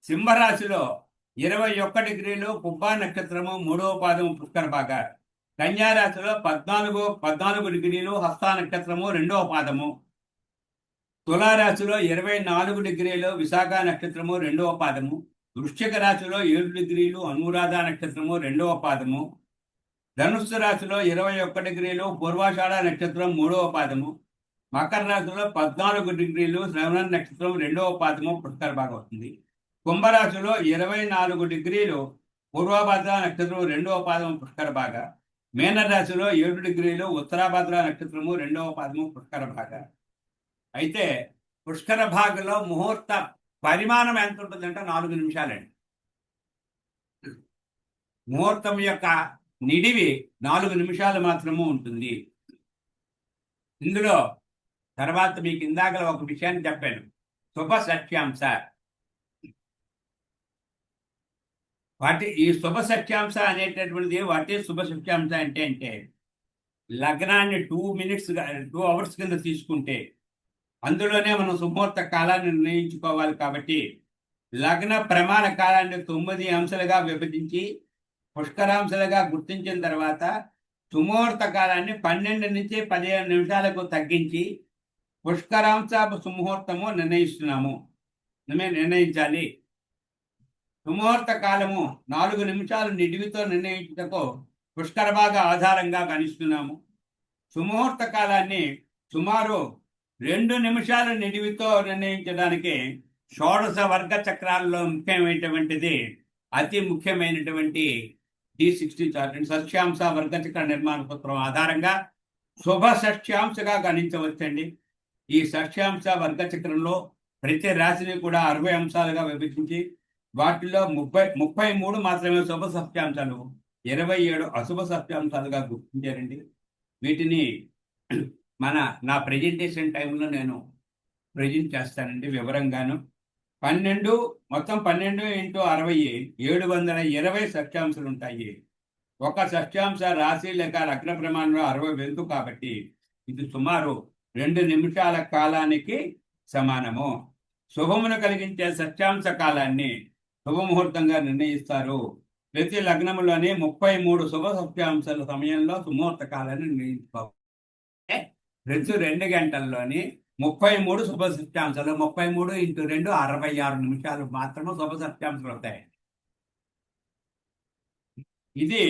సింహరాశిలో 21 డిగ్రీలు పుబ్బా నక్షత్రము 3వ పాదము పుష్కర భాగా. కన్యారాశిలో 14 డిగ్రీలు హస్త నక్షత్రము 2వ పాదము. తులారాశిలో 24 డిగ్రీలు విశాఖ నక్షత్రము 2వ పాదము. వృశ్చిక రాశిలో 7 డిగ్రీలు అనురాధ నక్షత్రము 2వ పాదము. ధనుస్సు రాశిలో 21 డిగ్రీలు పూర్వాషాఢ నక్షత్రం 3వ పాదము. మకర రాశిలో 14 డిగ్రీలు శ్రవణ నక్షత్రం 2వ పాదము పుష్కర భాగం అవుతుంది. కుంభరాశిలో 24 డిగ్రీలు పూర్వభద్ర నక్షత్రం 2వ పాదము పుష్కర భాగ. మీనరాశిలో 7 డిగ్రీలు ఉత్తరాభద్ర నక్షత్రము 2వ పాదము పుష్కర భాగ. అయితే పుష్కర భాగంలో ముహూర్త పరిమాణం ఎంత ఉంటుందంటే 4 నిమిషాలండి. ముహూర్తం యొక్క నిడివి 4 నిమిషాలు మాత్రము ఉంటుంది. ఇందులో తర్వాత మీకు ఇందాక ఒక విషయాన్ని చెప్పాను, శుభ సత్యాంశ. ఈ శుభ సత్యాంశ అనేటటువంటిది వాటి శుభ సత్యాంశ అంటే లగ్నాన్ని 2 అవర్స్ కింద తీసుకుంటే అందులోనే మనం శుభముహూర్త కాలాన్ని నిర్ణయించుకోవాలి. కాబట్టి లగ్న ప్రమాణ కాలాన్ని 9 అంశాలుగా విభజించి పుష్కరాంశాలుగా గుర్తించిన తర్వాత సుముహూర్త కాలాన్ని 12 నుంచి 15 నిమిషాలకు తగ్గించి పుష్కరాంశ సుముహూర్తము నిర్ణయించాలి. సుముహూర్త కాలము 4 నిమిషాలు నిడివితో నిర్ణయించుటకు పుష్కర భాగ ఆధారంగా గణిస్తున్నాము. సుముహూర్త కాలాన్ని సుమారు 2 నిమిషాల నిడివితో నిర్ణయించడానికి షోడశ వర్గ చక్రాల్లో ముఖ్యమైనటువంటిది అతి ముఖ్యమైనటువంటి D60 చార్ట్ సస్యాంశ వర్గ చక్ర నిర్మాణ సూత్రం ఆధారంగా శుభ షష్ట్యాంశగా గణించవచ్చండి. ఈ షష్ట్యాంశ వర్గ చక్రంలో ప్రతి రాశిని కూడా 60 అంశాలుగా విభజించి వాటిలో 33 మాత్రమే శుభ షష్ట్యాంశాలు, 27 అశుభ షష్ట్యాంశాలుగా గుర్తించారండి. వీటిని నా ప్రెజెంటేషన్ టైంలో నేను ప్రెజెంట్ చేస్తానండి వివరంగాను. 12 మొత్తం 12 × 60 720 షష్ట్యాంశాలు ఉంటాయి. ఒక షష్ట్యాంశ రాశి లేక లగ్న ప్రమాణంలో 60 వెళ్తూ కాబట్టి ఇది సుమారు 2 నిమిషాల కాలానికి సమానము. శుభమును కలిగించే షష్ట్యాంశ కాలాన్ని శుభముహూర్తంగా నిర్ణయిస్తారు. ప్రతి లగ్నములోని 33 శుభ షష్ట్యాంశాల సమయంలో సుముహూర్త కాలాన్ని నిర్ణయించుకోవాలి. ప్రతి 2 గంటల్లోని 33 శుభ షష్ట్యాంశాలు, 33 × 2 66 నిమిషాలు మాత్రమే శుభ షష్ట్యాంశాలు అవుతాయి. ఇది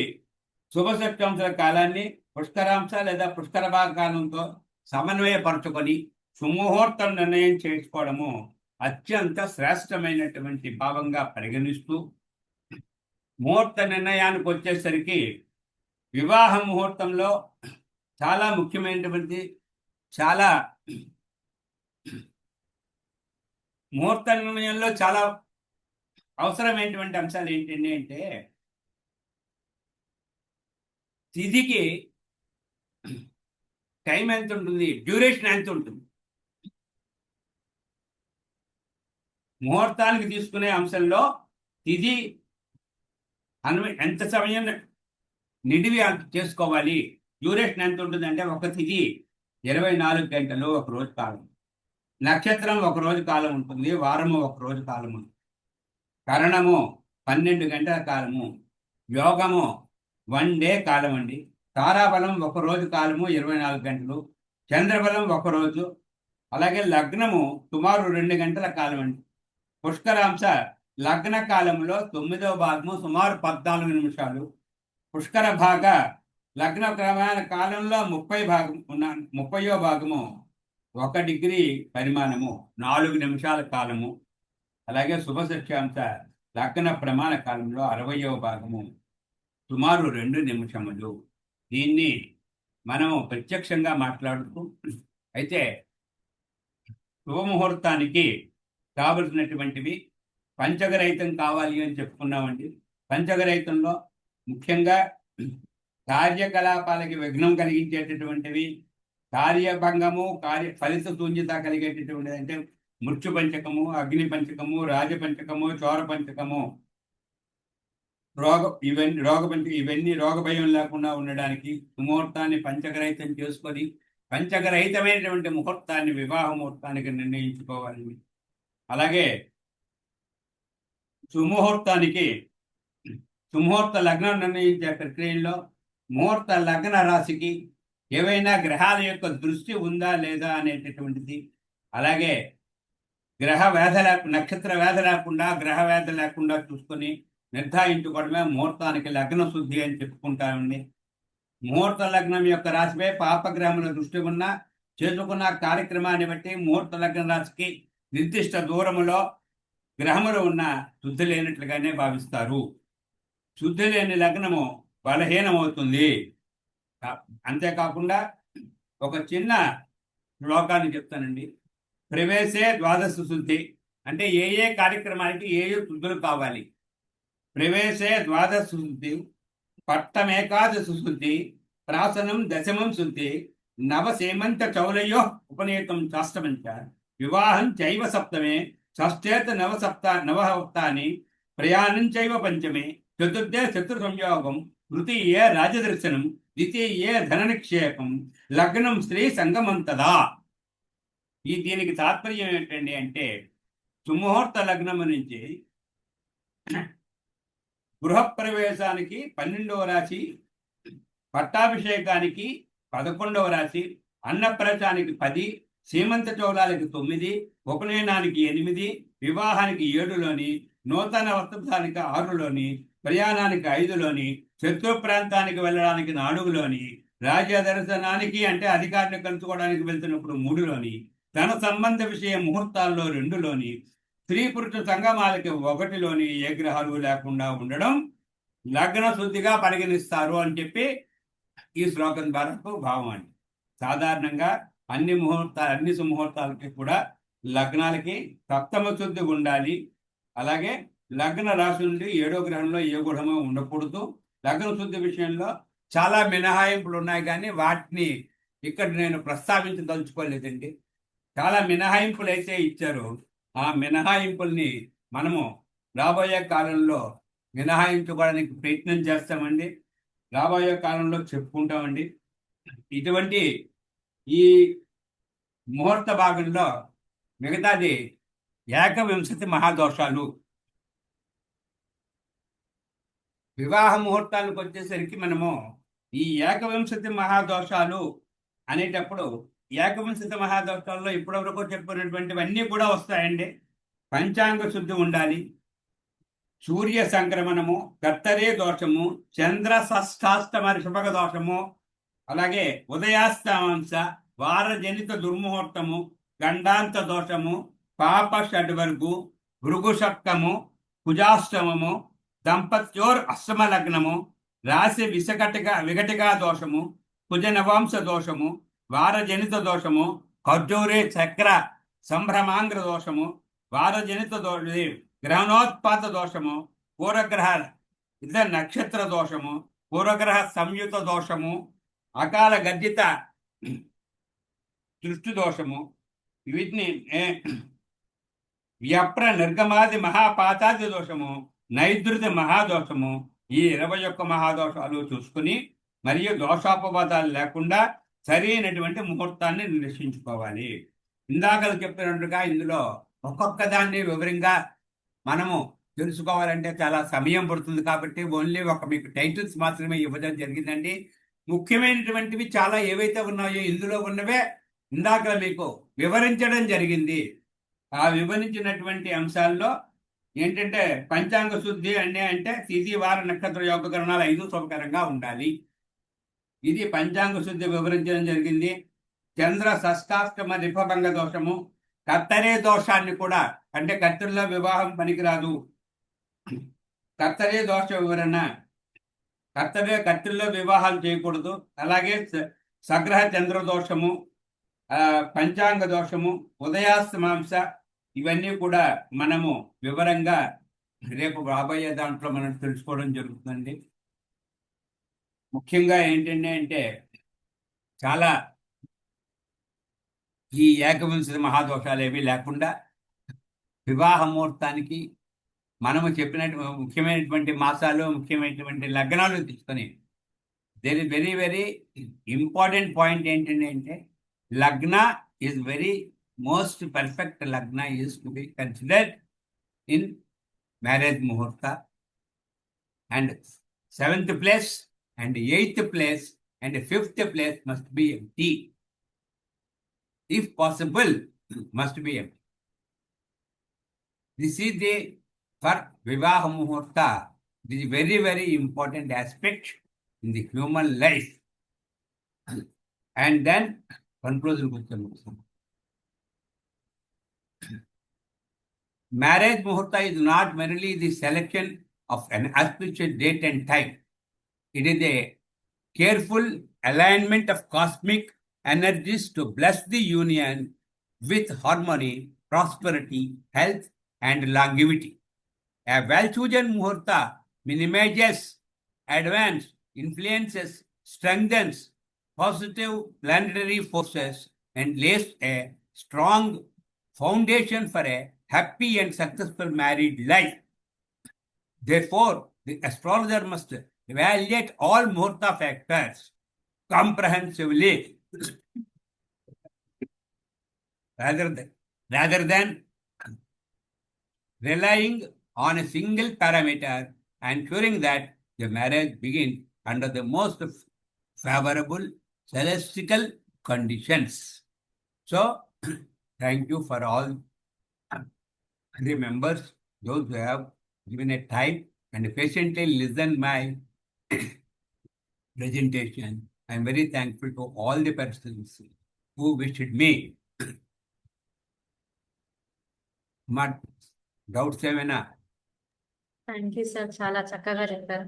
శుభ షష్ట్యాంశాల కాలాన్ని పుష్కరాంశ లేదా పుష్కర భాగ కాలంతో సమన్వయపరచుకొని సుముహూర్తం నిర్ణయం చేసుకోవడము అత్యంత శ్రేష్టమైనటువంటి భావంగా పరిగణిస్తూ, ముహూర్త నిర్ణయానికి వచ్చేసరికి వివాహ ముహూర్తంలో చాలా ముఖ్యమైనటువంటి ముహూర్త నిర్ణయంలో చాలా అవసరమైనటువంటి అంశాలు ఏంటండి అంటే తిథికి టైం ఎంత ఉంటుంది, డ్యూరేషన్ ఎంత ఉంటుంది. ముహూర్తానికి తీసుకునే అంశంలో తిథి ఎంత సమయం నిడివి చేసుకోవాలి, డ్యూరేషన్ ఎంత ఉంటుంది అంటే ఒక తిథి 24 గంటలు, ఒక రోజు కాలం. నక్షత్రం ఒక రోజు కాలం ఉంటుంది, వారము ఒక రోజు కాలం ఉంటుంది. కరణము 12 గంటల కాలము, యోగము 1 డే కాలం అండి. తారాబలం ఒక రోజు కాలము 24 గంటలు, చంద్రబలం ఒక రోజు. అలాగే లగ్నము సుమారు 2 గంటల కాలం అండి. పుష్కరాంశ లగ్న కాలంలో 9వ భాగము సుమారు 14 నిమిషాలు. పుష్కర భాగ లగ్న క్రమాన కాలంలో 30వ భాగము 1 డిగ్రీ పరిమాణము 4 నిమిషాల కాలము. అలాగే శుభ సత్యాంశ లగ్న ప్రమాణ కాలంలో 60వ భాగము సుమారు 2 నిమిషములు. దీన్ని మనము ప్రత్యక్షంగా మాట్లాడుతూ అయితే శుభముహూర్తానికి కావలసినటువంటివి పంచగరహితం కావాలి అని చెప్పుకున్నామండి. పంచగరహితంలో ముఖ్యంగా కార్యకలాపాలకి విఘ్నం కలిగించేటటువంటివి, కార్యభంగము, ఫలిత శూన్యత కలిగేటటువంటిది అంటే మృత్యు పంచకము, అగ్ని పంచకము, రాజపంచకము, చోర పంచకము, ఇవన్నీ రోగ భయం లేకుండా ఉండడానికి ముహూర్తాన్ని పంచగ్రహితం చేసుకొని పంచగ్రహితమైనటువంటి ముహూర్తాన్ని వివాహ ముహూర్తానికి నిర్ణయించుకోవాలండి. అలాగే సుముహూర్త లగ్నం నిర్ణయించే ప్రక్రియలో ముహూర్త లగ్న రాశికి ఏవైనా గ్రహాల యొక్క దృష్టి ఉందా లేదా అనేటటువంటిది, అలాగే నక్షత్ర వేధ లేకుండా గ్రహ వేధ లేకుండా చూసుకొని నిర్ధారించుకోవడమే ముహూర్తానికి లగ్న శుద్ధి అని చెప్పుకుంటామండి. ముహూర్త లగ్నం యొక్క రాశిపై పాపగ్రహముల దృష్టి ఉన్న చేసుకున్న కార్యక్రమాన్ని బట్టి ముహూర్త లగ్న రాశికి నిర్దిష్ట దూరములో గ్రహములు ఉన్న శుద్ధి లేనట్లుగానే భావిస్తారు. శుద్ధి లేని లగ్నము బలహీనమవుతుంది. అంతేకాకుండా ఒక చిన్న శ్లోకాన్ని చెప్తానండి. ప్రవేశే ద్వాదశ శుద్ధి అంటే ఏ కార్యక్రమానికి ఏ శుద్ధులు కావాలి. ప్రవేశే ద్వాదశ శుద్ధి, పట్టమేకాదశ శుద్ధి, ప్రాసనం దశమం శుద్ధి, నవసేమంత చౌలయో ఉపనీతం శాస్త్రమంచ, వివాహం చైవ సప్తమే, షష్ఠేత నవహప్తాని, ప్రయాణం చైవ పంచమే, చతుర్థే శత్రు సంయోగం, తృతీయే రాజదర్శనం, ద్వితీయే ధన నిక్షేపం, లగ్నం స్త్రీ సంగమంతదా. దీనికి తాత్పర్యం ఏంటండి అంటే సుముహూర్త లగ్నము నుంచి గృహప్రవేశానికి 12వ రాశి, పట్టాభిషేకానికి 11వ రాశి, అన్నప్రచానికి 10, సీమంత చౌలాలకి 9, ఉపనయనానికి 8, వివాహానికి 7లోని, నూతన వస్త్రధానికి 6లోని, ప్రయాణానికి 5లోని, శత్రు ప్రాంతానికి వెళ్ళడానికి 4లోని, రాజ్య దర్శనానికి అంటే అధికారిని కలుసుకోవడానికి వెళ్తున్నప్పుడు 3లోని, ధన సంబంధ విషయ ముహూర్తాల్లో 2లోని, స్త్రీ పురుష సంగమాలకి 1లోని ఏ గ్రహాలు లేకుండా ఉండడం లగ్న శుద్ధిగా పరిగణిస్తారు అని చెప్పి ఈ శ్లోకం ద్వారా భావం అండి. సాధారణంగా అన్ని సుముహూర్తాలకి కూడా లగ్నాలకి సప్తమ శుద్ధి ఉండాలి. అలాగే లగ్న రాశి నుండి 7వ గ్రహంలో ఏ గుణమో ఉండకూడదు. లగ్న శుద్ధి విషయంలో చాలా మినహాయింపులు ఉన్నాయి, కానీ వాటిని ఇక్కడ నేను ప్రస్తావించదలుచుకోలేదండి. చాలా మినహాయింపులు అయితే ఇచ్చారు. ఆ మినహాయింపుల్ని మనము రాబోయే కాలంలో మినహాయించుకోవడానికి ప్రయత్నం చేస్తామండి. రాబోయే కాలంలో చెప్పుకుంటామండి. ఇటువంటి ఈ ముహూర్త భాగంలో మిగతాది ఏకవింశతి మహాదోషాలు. వివాహ ముహూర్తాలకు వచ్చేసరికి మనము ఈ ఏకవింశతి మహాదోషాలు అనేటప్పుడు ఏకవింశతి మహాదోషాల్లో ఇప్పటివరకు చెప్పినటువంటివన్నీ కూడా వస్తాయండి. పంచాంగ శుద్ధి ఉండాలి, సూర్య సంక్రమణము, కత్తరే దోషము, చంద్ర షష్ఠాష్టమ రిషభక దోషము, అలాగే ఉదయాస్తమాంశ, వారజనిత దుర్ముహూర్తము, గండాంత దోషము, పాప షడ్వర్గు, భృగుషక్కము, కుజాష్టమము, దంపత్యోర్ అష్టమ లగ్నము, రాశి విఘటికా దోషము, కుజ నవాంశ దోషము, వారజనిత దోషము, ఖర్జూరే చక్ర సంభ్రమాంగ్ర దోషము, వారజనిత గ్రహణోత్పాత దోషము, పూర్వగ్రహ నక్షత్ర దోషము, పూర్వగ్రహ సంయుత దోషము, అకాల గర్జిత దృష్టి దోషము, వీటిని వ్యప్ర నిర్గమాది మహాపాతాది దోషము, నైదృతి మహాదోషము, ఈ 21 మహాదోషాలు చూసుకుని మరియు దోషోపవాదాలు లేకుండా సరైనటువంటి ముహూర్తాన్ని నిర్దేశించుకోవాలి. ఇందాకలు చెప్పినట్టుగా ఇందులో ఒక్కొక్క దాన్ని వివరంగా మనము తెలుసుకోవాలంటే చాలా సమయం పడుతుంది, కాబట్టి ఓన్లీ మీకు టైటిల్స్ మాత్రమే ఇవ్వడం జరిగిందండి. ముఖ్యమైనటువంటివి చాలా ఏవైతే ఉన్నాయో ఇందులో ఉన్నవే ఇందాక మీకు వివరించడం జరిగింది. ఆ వివరించినటువంటి అంశాల్లో ఏంటంటే పంచాంగ శుద్ధి అంటే తిథి వార నక్షత్ర యోగకరణాలు 5 శుభకరంగా ఉండాలి. ఇది పంచాంగ శుద్ధి వివరించడం జరిగింది. చంద్ర షష్టాష్టమ రిపభంగ దోషము, కత్తరే దోషాన్ని కూడా, అంటే కత్తెరలో వివాహం పనికిరాదు, కత్తరే దోష వివరణ, కత్తెరలో వివాహాలు చేయకూడదు. అలాగే సగ్రహ చంద్ర దోషము, పంచాంగ దోషము, ఉదయాస్తమాంస, ఇవన్నీ కూడా మనము వివరంగా రేపు రాబోయే దాంట్లో మనం తెలుసుకోవడం జరుగుతుందండి. ముఖ్యంగా ఏంటంటే అంటే చాలా ఈ ఏకవింశ మహాదోషాలు ఏమీ లేకుండా వివాహ ముహూర్తానికి మనము చెప్పినటువంటి ముఖ్యమైనటువంటి మాసాలు, ముఖ్యమైనటువంటి లగ్నాలు తీసుకొని, there is very very important point ఏంటంటే అంటే lagna is very most perfect lagna is to be considered in marriage muhurta, and 7th place and 8th place and 5th place must be empty. If possible, must be empty. This is the for Vivaha Muhurta. This is very, very important aspect in the human life. And then conclusion question. Marriage Muhurta is not merely the selection of an auspicious date and time. It is a careful alignment of cosmic energies to bless the union with harmony, prosperity, health, and longevity. A well-chosen muhurta minimizes advance, influences, strengthens positive planetary forces, and lays a strong foundation for a happy and successful married life. Therefore, the astrologer must evaluate all muhurta factors comprehensively rather than relying on a single parameter, ensuring that the marriage begins under the most favorable celestial conditions. So, thank you for all the members, those who have given a time and patiently listened my presentation. I am very thankful to all the persons who wished me. మా డౌట్స్ ఏమైనా? థ్యాంక్ యూ సార్, చాలా చక్కగా చెప్పారు.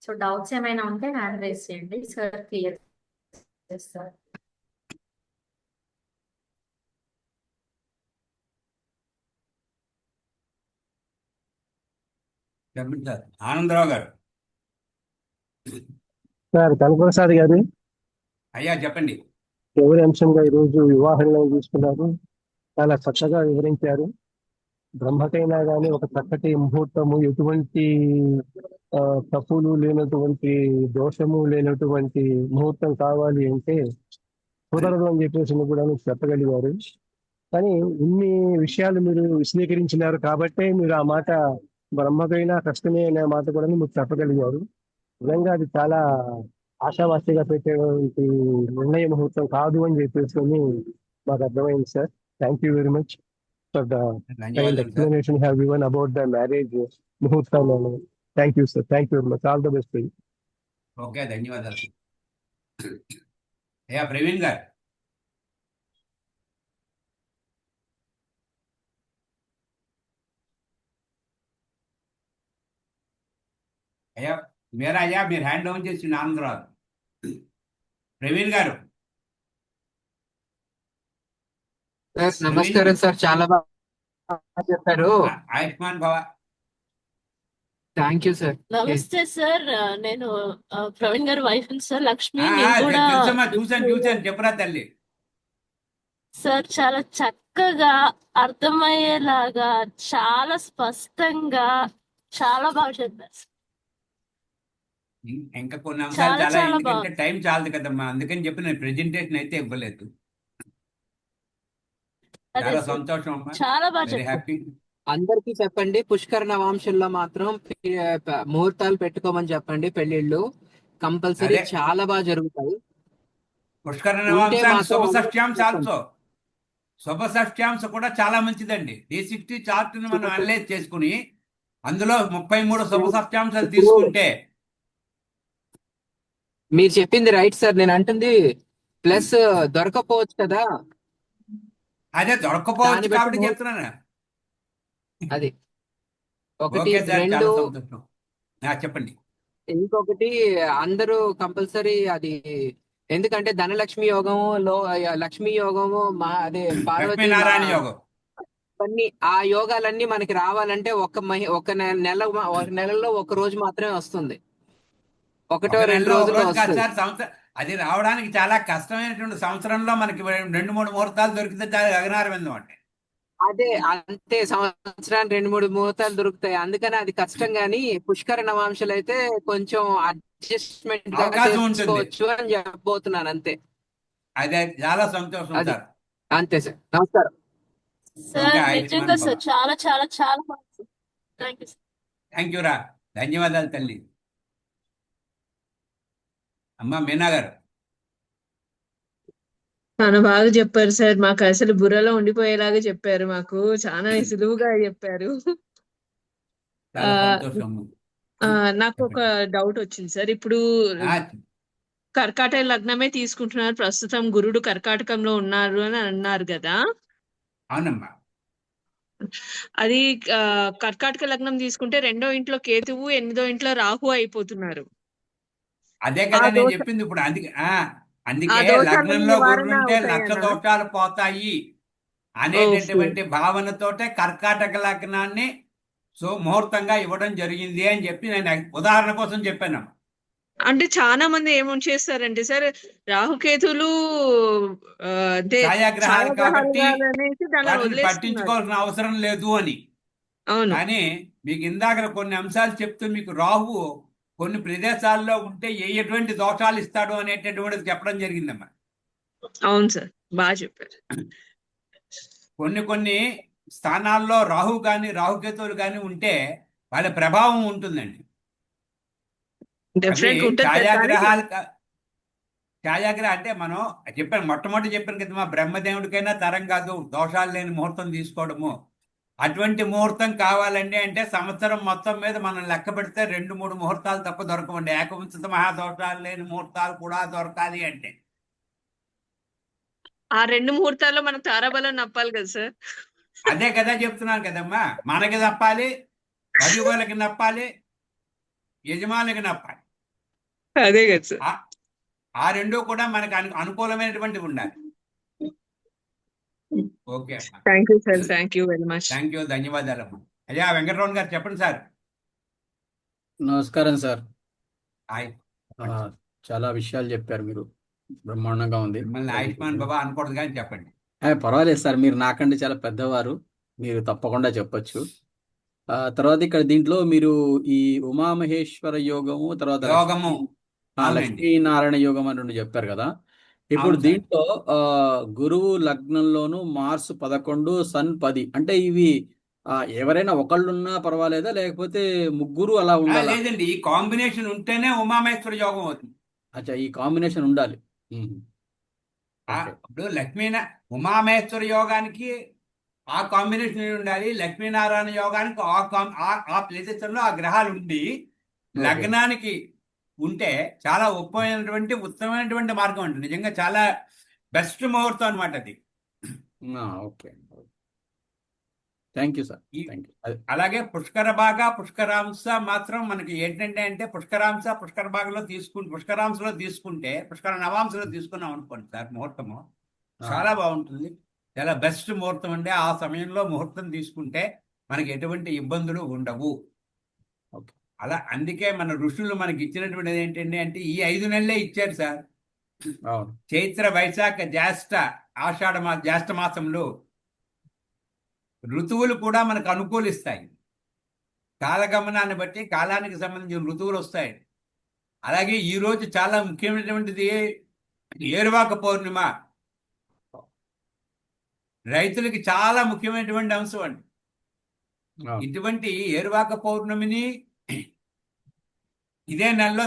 సో డౌట్స్ ఏమైనా ఉంటే హ్యాండ్ రైజ్ చేయండి, సార్ క్లియర్ చేస్తారు. చెప్పండి సార్. ఆనందరావు గారు. సార్ కనకప్రసాద్ గారు, అయ్యా చెప్పండి. ఎవరి అంశంగా ఈరోజు వివాహంలో తీసుకున్నారు, చాలా చక్కగా వివరించారు. బ్రహ్మకైనా కానీ ఒక చక్కటి ముహూర్తము, ఎటువంటి తప్పులు లేనటువంటి, దోషము లేనటువంటి ముహూర్తం కావాలి అంటే కుదరదు అని చెప్పేసి కూడా మీరు చెప్పగలిగారు. కానీ ఇన్ని విషయాలు మీరు విశ్లేషించినారు కాబట్టే మీరు ఆ మాట బ్రహ్మకైనా కష్టమే అనే మాట కూడా మీరు చెప్పగలిగారు. నిజంగా అది చాలా ఆశావాసిగా పెట్టేటువంటి నిర్ణయ ముహూర్తం కాదు అని చెప్పేసి మాకు అర్థమైంది sir. Thank you very much for the explanation have given about the marriage muhurtham. Thank you sir, thank you very much, all the best. Okay, ధన్యవాదాలు. అయ్యా ప్రవీణ్ గారు. అయ్యా మీరు హ్యాండ్ డౌన్ చేసి ఆనందరావు. ప్రవీణ్ గారు. నమస్కారం సార్, చాలా బాగా చెప్పారు. ఆయుష్మాన్ భవ. Thank you sir. నమస్తే సార్, నేను ప్రవీణ్ గారి వైఫ్ సార్, లక్ష్మి. చూసాను చెప్పరా తల్లి. సార్ చాలా చక్కగా అర్థమయ్యేలాగా, చాలా స్పష్టంగా, చాలా బాగా చెప్పారు. ఇంకా కొన్ని అంశాలు చాలా, ఎందుకంటే టైం చాలదు కదమ్మా, అందుకని చెప్పి నేను ప్రెజెంటేషన్ అయితే ఇవ్వలేదు. చాలా సంతోషం అమ్మా, చాలా బాగా వెరీ హ్యాపీ. అందరికి చెప్పండి, పుష్కర నవాంశంలో మాత్రం ముహూర్తాలు పెట్టుకోమని చెప్పండి. పెళ్లిళ్ళు కంపల్సరీ చాలా బాగా జరుగుతాయి. పుష్కర నవాంశాం శుభ షష్ట్యాం చాల్సో. శుభ షష్ఠ్యాంశ కూడా చాలా మంచిదండి. D60 చార్ట్ని మనం అనలైజ్ చేసుకుని అందులో 33 శుభ షష్ఠ్యాంశాలు తీసుకుంటే మీరు చెప్పింది రైట్ సార్. నేను అంటుంది ప్లస్ దొరకపోవచ్చు కదా, అదే దాన్ని దొరకపోవచ్చు బట్టి కాబట్టి చెప్తున్నాను. అది ఒకటి. ఓకే సార్, రెండు, చాలా సంతోషం. చెప్పండి. ఇంకొకటి అందరూ కంపల్సరీ అది, ఎందుకంటే ధనలక్ష్మి యోగంలో లక్ష్మీ యోగము అదే పార్వతి లక్ష్మీనారాయణ యోగం. ఇవన్నీ ఆ యోగాలన్నీ మనకి రావాలంటే ఒక నెలలో ఒక రోజు మాత్రమే వస్తుంది. ఒకటో ఒక రెండు నెలలో ఒక రోజుల్లో రోజు కాదు వస్తుంది. సార్, సంవత్సరం అది రావడానికి చాలా కష్టమైనటువంటి సంవత్సరంలో మనకి 2-3 ముహూర్తాలు దొరికితే చాలా గగనారవిందం అంటే. అదే అంతే, సంవత్సరానికి 2-3 ముహూర్తాలు దొరుకుతాయి. అందుకని అది కష్టం. కానీ పుష్కర నవాంశలు అయితే కొంచెం అడ్జస్ట్మెంట్ గా అవకాశం ఉంటుంది. చేసుకోవచ్చు అని చెప్పబోతున్నాను. అంతే, అదే చాలా సంతోషం అది సార్. అంతే సార్. నమస్కారం. సార్ ఓకే, నిజంగా ఆయుష్మాన్ సార్ భవ. చాలా చాలా చాలా బాగుంది sir. Thank you sir. Thank you రా, ధన్యవాదాలు తల్లి. అమ్మా మీనా గారు. చాలా బాగా చెప్పారు సార్. మాకు అసలు బుర్రలో ఉండిపోయేలాగా చెప్పారు. మాకు చాలా సులువుగా చెప్పారు. చాలా ఆ, సంతోషం. ఆ, నాకు ఒక డౌట్ వచ్చింది సార్. ఇప్పుడు ఆ, కర్కాటక లగ్నమే తీసుకుంటున్నారు ప్రస్తుతం, గురుడు కర్కాటకంలో ఉన్నారు అని అన్నారు కదా. అవునమ్మా. అది కర్కాటక లగ్నం తీసుకుంటే 2వ ఇంట్లో కేతువు, 8వ ఇంట్లో రాహు అయిపోతున్నారు. అదే ఆ కదా నేను దోష చెప్పింది ఇప్పుడు. ఆ అందుకే దోషాలన్నీ లగ్నంలో గురుడు నివారణ ఉంటే లక్ష అవుతాయన్నా? దోషాలు పోతాయి ఓకే. అనేటటువంటి భావనతోటే కర్కాటక లగ్నాన్ని ముహూర్తంగా ఇవ్వడం జరిగింది అని చెప్పి నేను ఉదాహరణ కోసం చెప్పాను. అంటే చాలా మంది చేస్తారంటే సార్, రాహుకేతులు అదే ఛాయాగ్రహాలు కాబట్టి అనేసి దాన్ని వాటిని వదిలేస్తున్నారు. పట్టించుకోవాల్సిన అవసరం లేదు అని. అవును. కానీ మీకు ఇందాక కొన్ని అంశాలు చెప్తూ మీకు రాహు కొన్ని ప్రదేశాల్లో ఉంటే ఎటువంటి దోషాలు ఇస్తాడు అనేటటువంటిది చెప్పడం జరిగిందమ్మా. అవును సార్, బాగా చెప్పారు. కొన్ని స్థానాల్లో రాహుకేతువులు కానీ ఉంటే వాళ్ళ ప్రభావం ఉంటుందండి. అవి డెఫినెట్ ఉంటుంది సార్. కానీ ఛాయాగ్రహాలు ఛాయాగ్రహం అంటే మనం మొట్టమొదటి చెప్పాను కదా, మా బ్రహ్మదేవుడికైనా తరం కాదు దోషాలు లేని ముహూర్తం తీసుకోవడము. అటువంటి ముహూర్తం కావాలండి అంటే సంవత్సరం మొత్తం మీద మనం లెక్క పెడితే 2-3 ముహూర్తాలు తప్ప దొరకవండి. ఏకవంశత మహాదోషాలు లేని ముహూర్తాలు కూడా దొరకాలి అంటే ఆ 2 ముహూర్తాల్లో మనం తారాబలం నప్పాలి కదా సార్. అదే కదా చెప్తున్నాను కదమ్మా. మనకి తప్పాలి, వధువులకి నప్పాలి, యజమానులకి నప్పాలి. అదే కదా సార్. ఆ రెండు కూడా మనకు అనుకూలమైనటువంటివి ఉండాలి. ఓకే అమ్మా, thank you sir. Thank you very much. Thank you, ధన్యవాదాలమ్మా. అయ్యా వెంకటరమణ గారు చెప్పండి సార్. నమస్కారం సార్. హాయ్. చాలా విషయాలు చెప్పారు మీరు, బ్రహ్మాండంగా ఉంది. మిమ్మల్ని ఆయుష్మాన్ బాబా అనకూడదు కానీ చెప్పండి. పర్వాలేదు సార్, మీరు నాకంటే చాలా పెద్దవారు, మీరు తప్పకుండా చెప్పొచ్చు. తర్వాత ఇక్కడ దీంట్లో మీరు ఈ ఉమామహేశ్వర యోగము, తర్వాత యోగము. అవునండి. లక్ష్మీనారాయణ యోగం అని 2 చెప్పారు కదా. ఇప్పుడు అవును సార్. దీంట్లో గురువు లగ్నంలోను మార్స్ 11, సన్ 10, అంటే ఇవి ఎవరైనా ఒకళ్ళున్నా పర్వాలేదా, లేకపోతే ముగ్గురు అలా ఉండాలా? లేదండి, ఈ కాంబినేషన్ ఉంటేనే ఉమామేశ్వర యోగం అవుతుంది. అచ్చా, ఈ కాంబినేషన్ ఉండాలి. ఓకే. ఇప్పుడు ఉమామేశ్వర యోగానికి ఆ కాంబినేషన్ ఉండాలి. లక్ష్మీనారాయణ యోగానికి ఆ ప్రదేశంలో ఆ గ్రహాలు ఉండి లగ్నానికి ఉంటే చాలా ఉత్తమమైనటువంటి మార్గం ఉంటుంది. నిజంగా చాలా బెస్ట్ ముహూర్తం అనమాట అది. Okay, thank you sir. Thank you. అలాగే పుష్కర భాగ, పుష్కరాంశ మాత్రం మనకి ఏంటంటే పుష్కరాంశ పుష్కర భాగంలో పుష్కరాంశలో తీసుకుంటే పుష్కర నవాంశలో తీసుకున్నాం అనుకోండి సార్, ముహూర్తము చాలా బాగుంటుంది. చాలా బెస్ట్ ముహూర్తం అండి. ఆ సమయంలో ముహూర్తం తీసుకుంటే మనకి ఎటువంటి ఇబ్బందులు ఉండవు. అలా అందుకే మన ఋషులు మనకి ఇచ్చినటువంటిది ఏంటంటే అంటే ఈ 5 నెలలే ఇచ్చారు సార్. చైత్ర, వైశాఖ, జ్యేష్ఠ మాసంలో ఋతువులు కూడా మనకు అనుకూలిస్తాయి. కాలగమనాన్ని బట్టి కాలానికి సంబంధించిన ఋతువులు వస్తాయి. అలాగే ఈ రోజు చాలా ముఖ్యమైనటువంటిది ఏరువాక పౌర్ణిమ. రైతులకి చాలా ముఖ్యమైనటువంటి అంశం అండి. ఇటువంటి ఏరువాక పౌర్ణమిని ఇదే నెలలో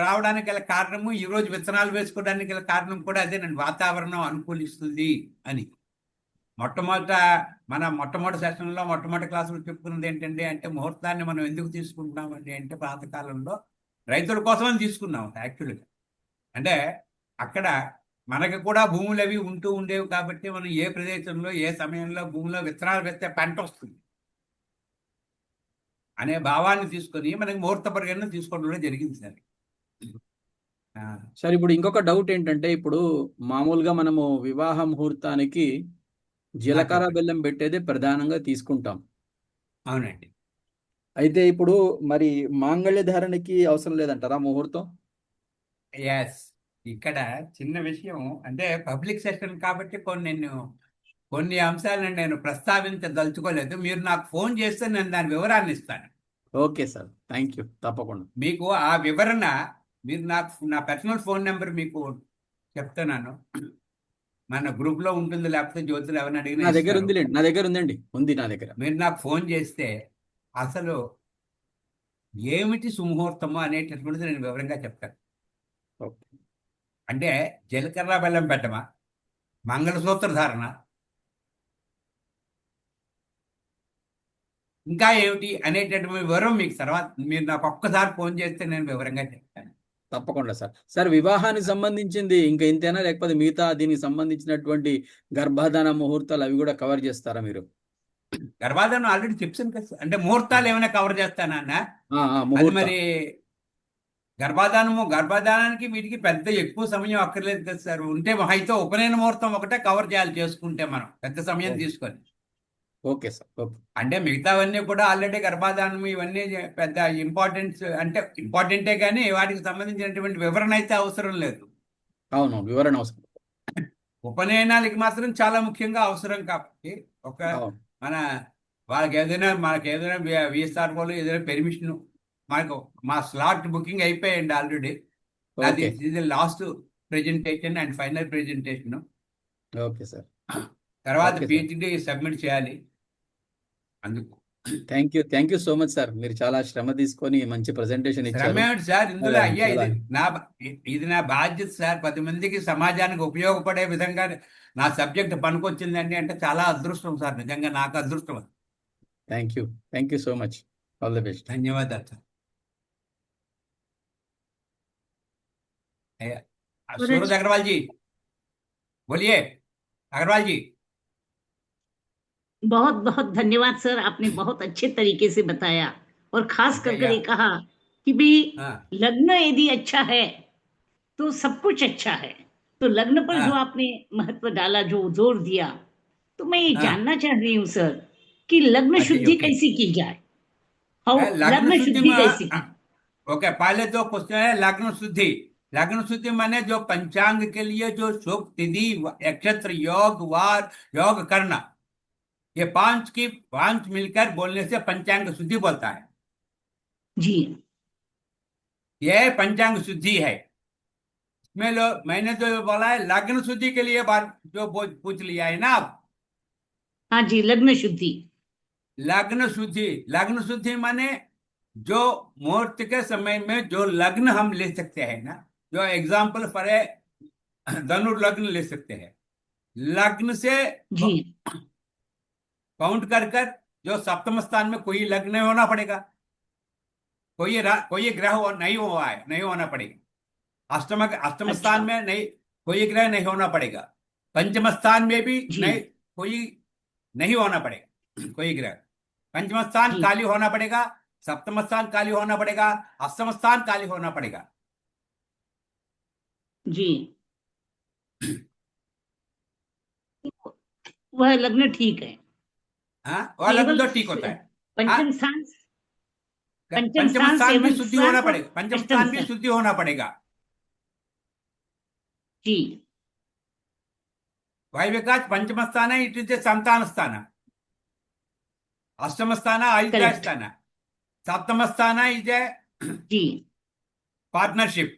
రావడానికి గల కారణము, ఈ రోజు విత్తనాలు వేసుకోవడానికి గల కారణం కూడా అదేనండి. వాతావరణం అనుకూలిస్తుంది అని. మొట్టమొదటి సెషన్లో మొట్టమొదటి క్లాసులో చెప్పుకున్నది ఏంటంటే అంటే ముహూర్తాన్ని మనం ఎందుకు తీసుకుంటున్నామండి అంటే పాతకాలంలో రైతుల కోసమని తీసుకున్నాం యాక్చువల్గా. అంటే అక్కడ మనకి కూడా భూములు అవి ఉంటూ ఉండేవి కాబట్టి మనం ఏ ప్రదేశంలో ఏ సమయంలో భూమిలో విత్తనాలు వేస్తే పంట వస్తుంది అనే భావాన్ని తీసుకొని మనకి ముహూర్త పరిగణన తీసుకోవడం జరిగింది సార్. సార్ ఇప్పుడు ఇంకొక డౌట్ ఏంటంటే, ఇప్పుడు మామూలుగా మనము వివాహ ముహూర్తానికి జీలకర్ర చెప్పండి. బెల్లం పెట్టేదే ప్రధానంగా తీసుకుంటాం. అవునండి. అయితే ఇప్పుడు మరి మాంగళ్య ధారణకి అవసరం లేదంటారా ముహూర్తం? ఎస్. ఇక్కడ చిన్న విషయం అంటే పబ్లిక్ సెషన్ కాబట్టి కొన్ని అంశాలను నేను ప్రస్తావించదలుచుకోలేదు. మీరు నాకు ఫోన్ చేస్తే నేను దాని వివరాన్ని ఇస్తాను. ఓకే సార్, థ్యాంక్ యూ, తప్పకుండా. మీకు ఆ వివరణ మీరు నా పర్సనల్ ఫోన్ నెంబర్ మీకు చెప్తున్నాను. మన గ్రూప్లో ఉంటుంది, లేకపోతే జ్యోతులు ఎవరిని అడిగినా నా దగ్గర ఇస్తారు. ఉందిలేండి, నా దగ్గర ఉందండి, ఉంది నా దగ్గర. మీరు నాకు ఫోన్ చేస్తే అసలు ఏమిటి సుముహూర్తము అనేటటువంటిది నేను వివరంగా చెప్తాను. ఓకే. అంటే జీలకర్ర బెల్లం పెట్టమా, మంగళసూత్ర ధారణ, ఇంకా ఏమిటి అనేటటువంటి వివరం మీకు తర్వాత మీరు నాకు ఒక్కసారి ఫోన్ చేస్తే నేను వివరంగా చెప్తాను. తప్పకుండా సార్. సార్, వివాహానికి సంబంధించింది ఇంకా ఇంతేనా, లేకపోతే మిగతా దీనికి సంబంధించినటువంటి గర్భాధాన ముహూర్తాలు అవి కూడా కవర్ చేస్తారా మీరు? గర్భాధానం ఆల్రెడీ చెప్పాను కదా సార్. అంటే ముహూర్తాలు ఏమైనా కవర్ చేస్తానా అన్న? అది ముహూర్తం. మరి గర్భాధానానికి వీటికి పెద్ద ఎక్కువ సమయం అక్కర్లేదు కదా సార్. ఉంటే అయితే ఉపనయన ముహూర్తం ఒకటే కవర్ చేయాలి చేసుకుంటే మనం పెద్ద సమయం తీసుకొని. Okay sir, okay. అంటే మిగతావన్నీ కూడా ఆల్రెడీ గర్భాధానం ఇవన్నీ పెద్ద ఇంపార్టెన్స్ అంటే ఇంపార్టెంటే కానీ వాటికి సంబంధించినటువంటి వివరణ అయితే అవసరం లేదు. అవును, వివరణ అవసరం. ఉపనయనాలకి మాత్రం చాలా ముఖ్యంగా అవసరం కాబట్టి ఒక అవును. మనకి ఏదైనా విఎస్ఆర్ఓలో ఏదైనా పెర్మిషన్ మా స్లాట్ బుకింగ్ అయిపోయాయండి ఆల్రెడీ. అది ఓకే. ఇది last presentation and final presentation. Okay sir, తర్వాత ఓకే సార్. పిహెచ్డి సబ్మిట్ చేయాలి. అందుకు thank you so much sir. మీరు చాలా శ్రమ తీసుకొని మంచి ప్రెజెంటేషన్ ఇచ్చారు. శ్రమ ఏమిటి సార్ ఇందులో? అయ్యా చాలా. ఇది నా బాధ్యత సార్. 10 మందికి సమాజానికి ఉపయోగపడే విధంగా నా సబ్జెక్ట్ పనికొచ్చిందండి అంటే చాలా అదృష్టం సార్. నిజంగా నాకు అదృష్టం. Thank you so much. All the best. ధన్యవాదాలు సార్. सूरज अग्रवाल जी बोलिए. अग्रवाल जी बहुत बहुत धन्यवाद सर, आपने बहुत अच्छे तरीके से बताया और खास कर ये कहा कि भी लग्न यदि अच्छा है तो सब कुछ अच्छा है। तो लग्न पर जो आपने महत्व डाला, जो जोर दिया, तो मैं ये जानना चाह रही हूँ सर कि लग्न शुद्धि कैसी की जाए? लग्न शुद्धि कैसी की? ओके, पहले तो क्वेश्चन है लग्न शुद्धि. लग्न शुद्धि माने जो पंचांग के लिए जो शुभ तिथि नक्षत्र योग वार योग करना, ये 5 मिलकर बोलने से पंचांग शुद्धि बोलता है जी. ये पंचांग शुद्धि है. इसमें मैंने जो बोला है लग्न शुद्धि के लिए जो पूछ लिया है ना आप. हाँ जी, लग्न शुद्धि. लग्न शुद्धि माने जो मुहूर्त के समय में जो लग्न हम ले सकते हैं ना, जो एग्जाम्पल फॉर धनुर्लग्न ले सकते हैं. लग्न से जी. काउंट कर जो सप्तम स्थान में कोई लग्न नहीं होना पड़ेगा, कोई ग्रह नहीं होना पड़ेगा. अष्टम स्थान में नहीं, कोई ग्रह नहीं होना पड़ेगा. पंचम स्थान में भी कोई नहीं होना पड़ेगा कोई ग्रह. पंचम स्थान खाली होना पड़ेगा, सप्तम स्थान खाली होना पड़ेगा, अष्टम स्थान खाली होना पड़ेगा. जी. वह लग्न ठीक है. वह लग्न तो ठीक होता है. पंचम स्थान भी शुद्धि होना पड़ेगा. पंचम स्थान भी शुद्धि होना पड़ेगा. जी. वायु विकास पंचम स्थान है, इट इज ए संतान स्थान. अष्टम स्थान आयुष्य स्थान. सप्तम स्थान इज ए जी पार्टनरशिप,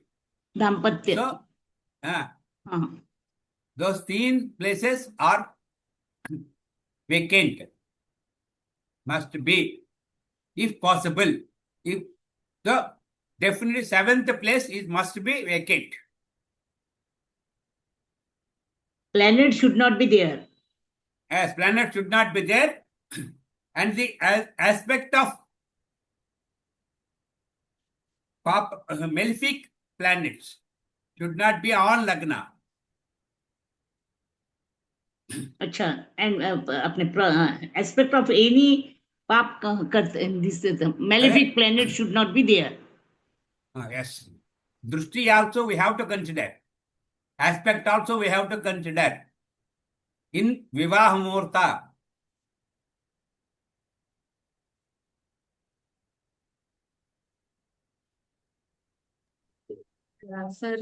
दाम्पत्य. so those 3 places are vacant, must be if possible. If the definitely 7th place must be vacant. Planet should not be there. as planet should not be there, and the aspect of malefic planets should not be on Lagna. अच्छा, and अपने aspect of any पाप this malefic planet should not be there. Yes. Drushti also we have to consider. Aspect also we have to consider. In Vivaha Muhurta. Sir,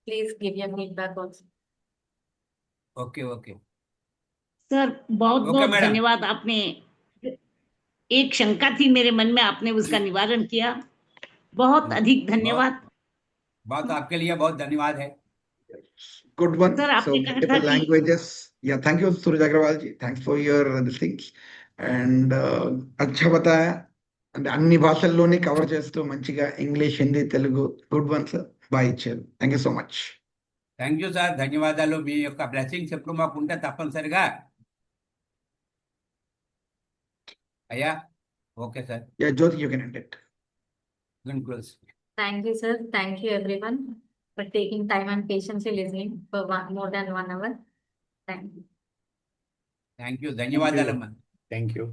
please give your feedback also. Okay, okay. Sir बहुत Okay, बहुत madam. धन्यवाद, आपने एक शंका थी मेरे मन में, आपने उसका निवारण किया, बहुत अधिक धन्यवाद। बहुत आपके लिए बहुत धन्यवाद है। Good one. Sir, So आपने कहा था multiple कि languages. Yeah, thank you, Suraj Agrawal ji. Thanks for your this things. And अच्छा बताया. And అన్ని భాషల్లోనే కవర్ చేస్తూ మంచిగా English, Hindi, Telugu. Good one sir. బాగా ఇచ్చారు. Thank you so much. Thank you sir, ధన్యవాదాలు. మీ యొక్క బ్లెస్సింగ్స్ ఎప్పుడు మాకు ఉంటే తప్పనిసరిగా. అయ్యా, okay sir. Yeah Jyothi, you can end it. Close. Thank you, sir. Thank you, everyone, for taking time and patiently listening for more than 1 hour. Thank you. Thank you, ధన్యవాదాలమ్మా. Thank you.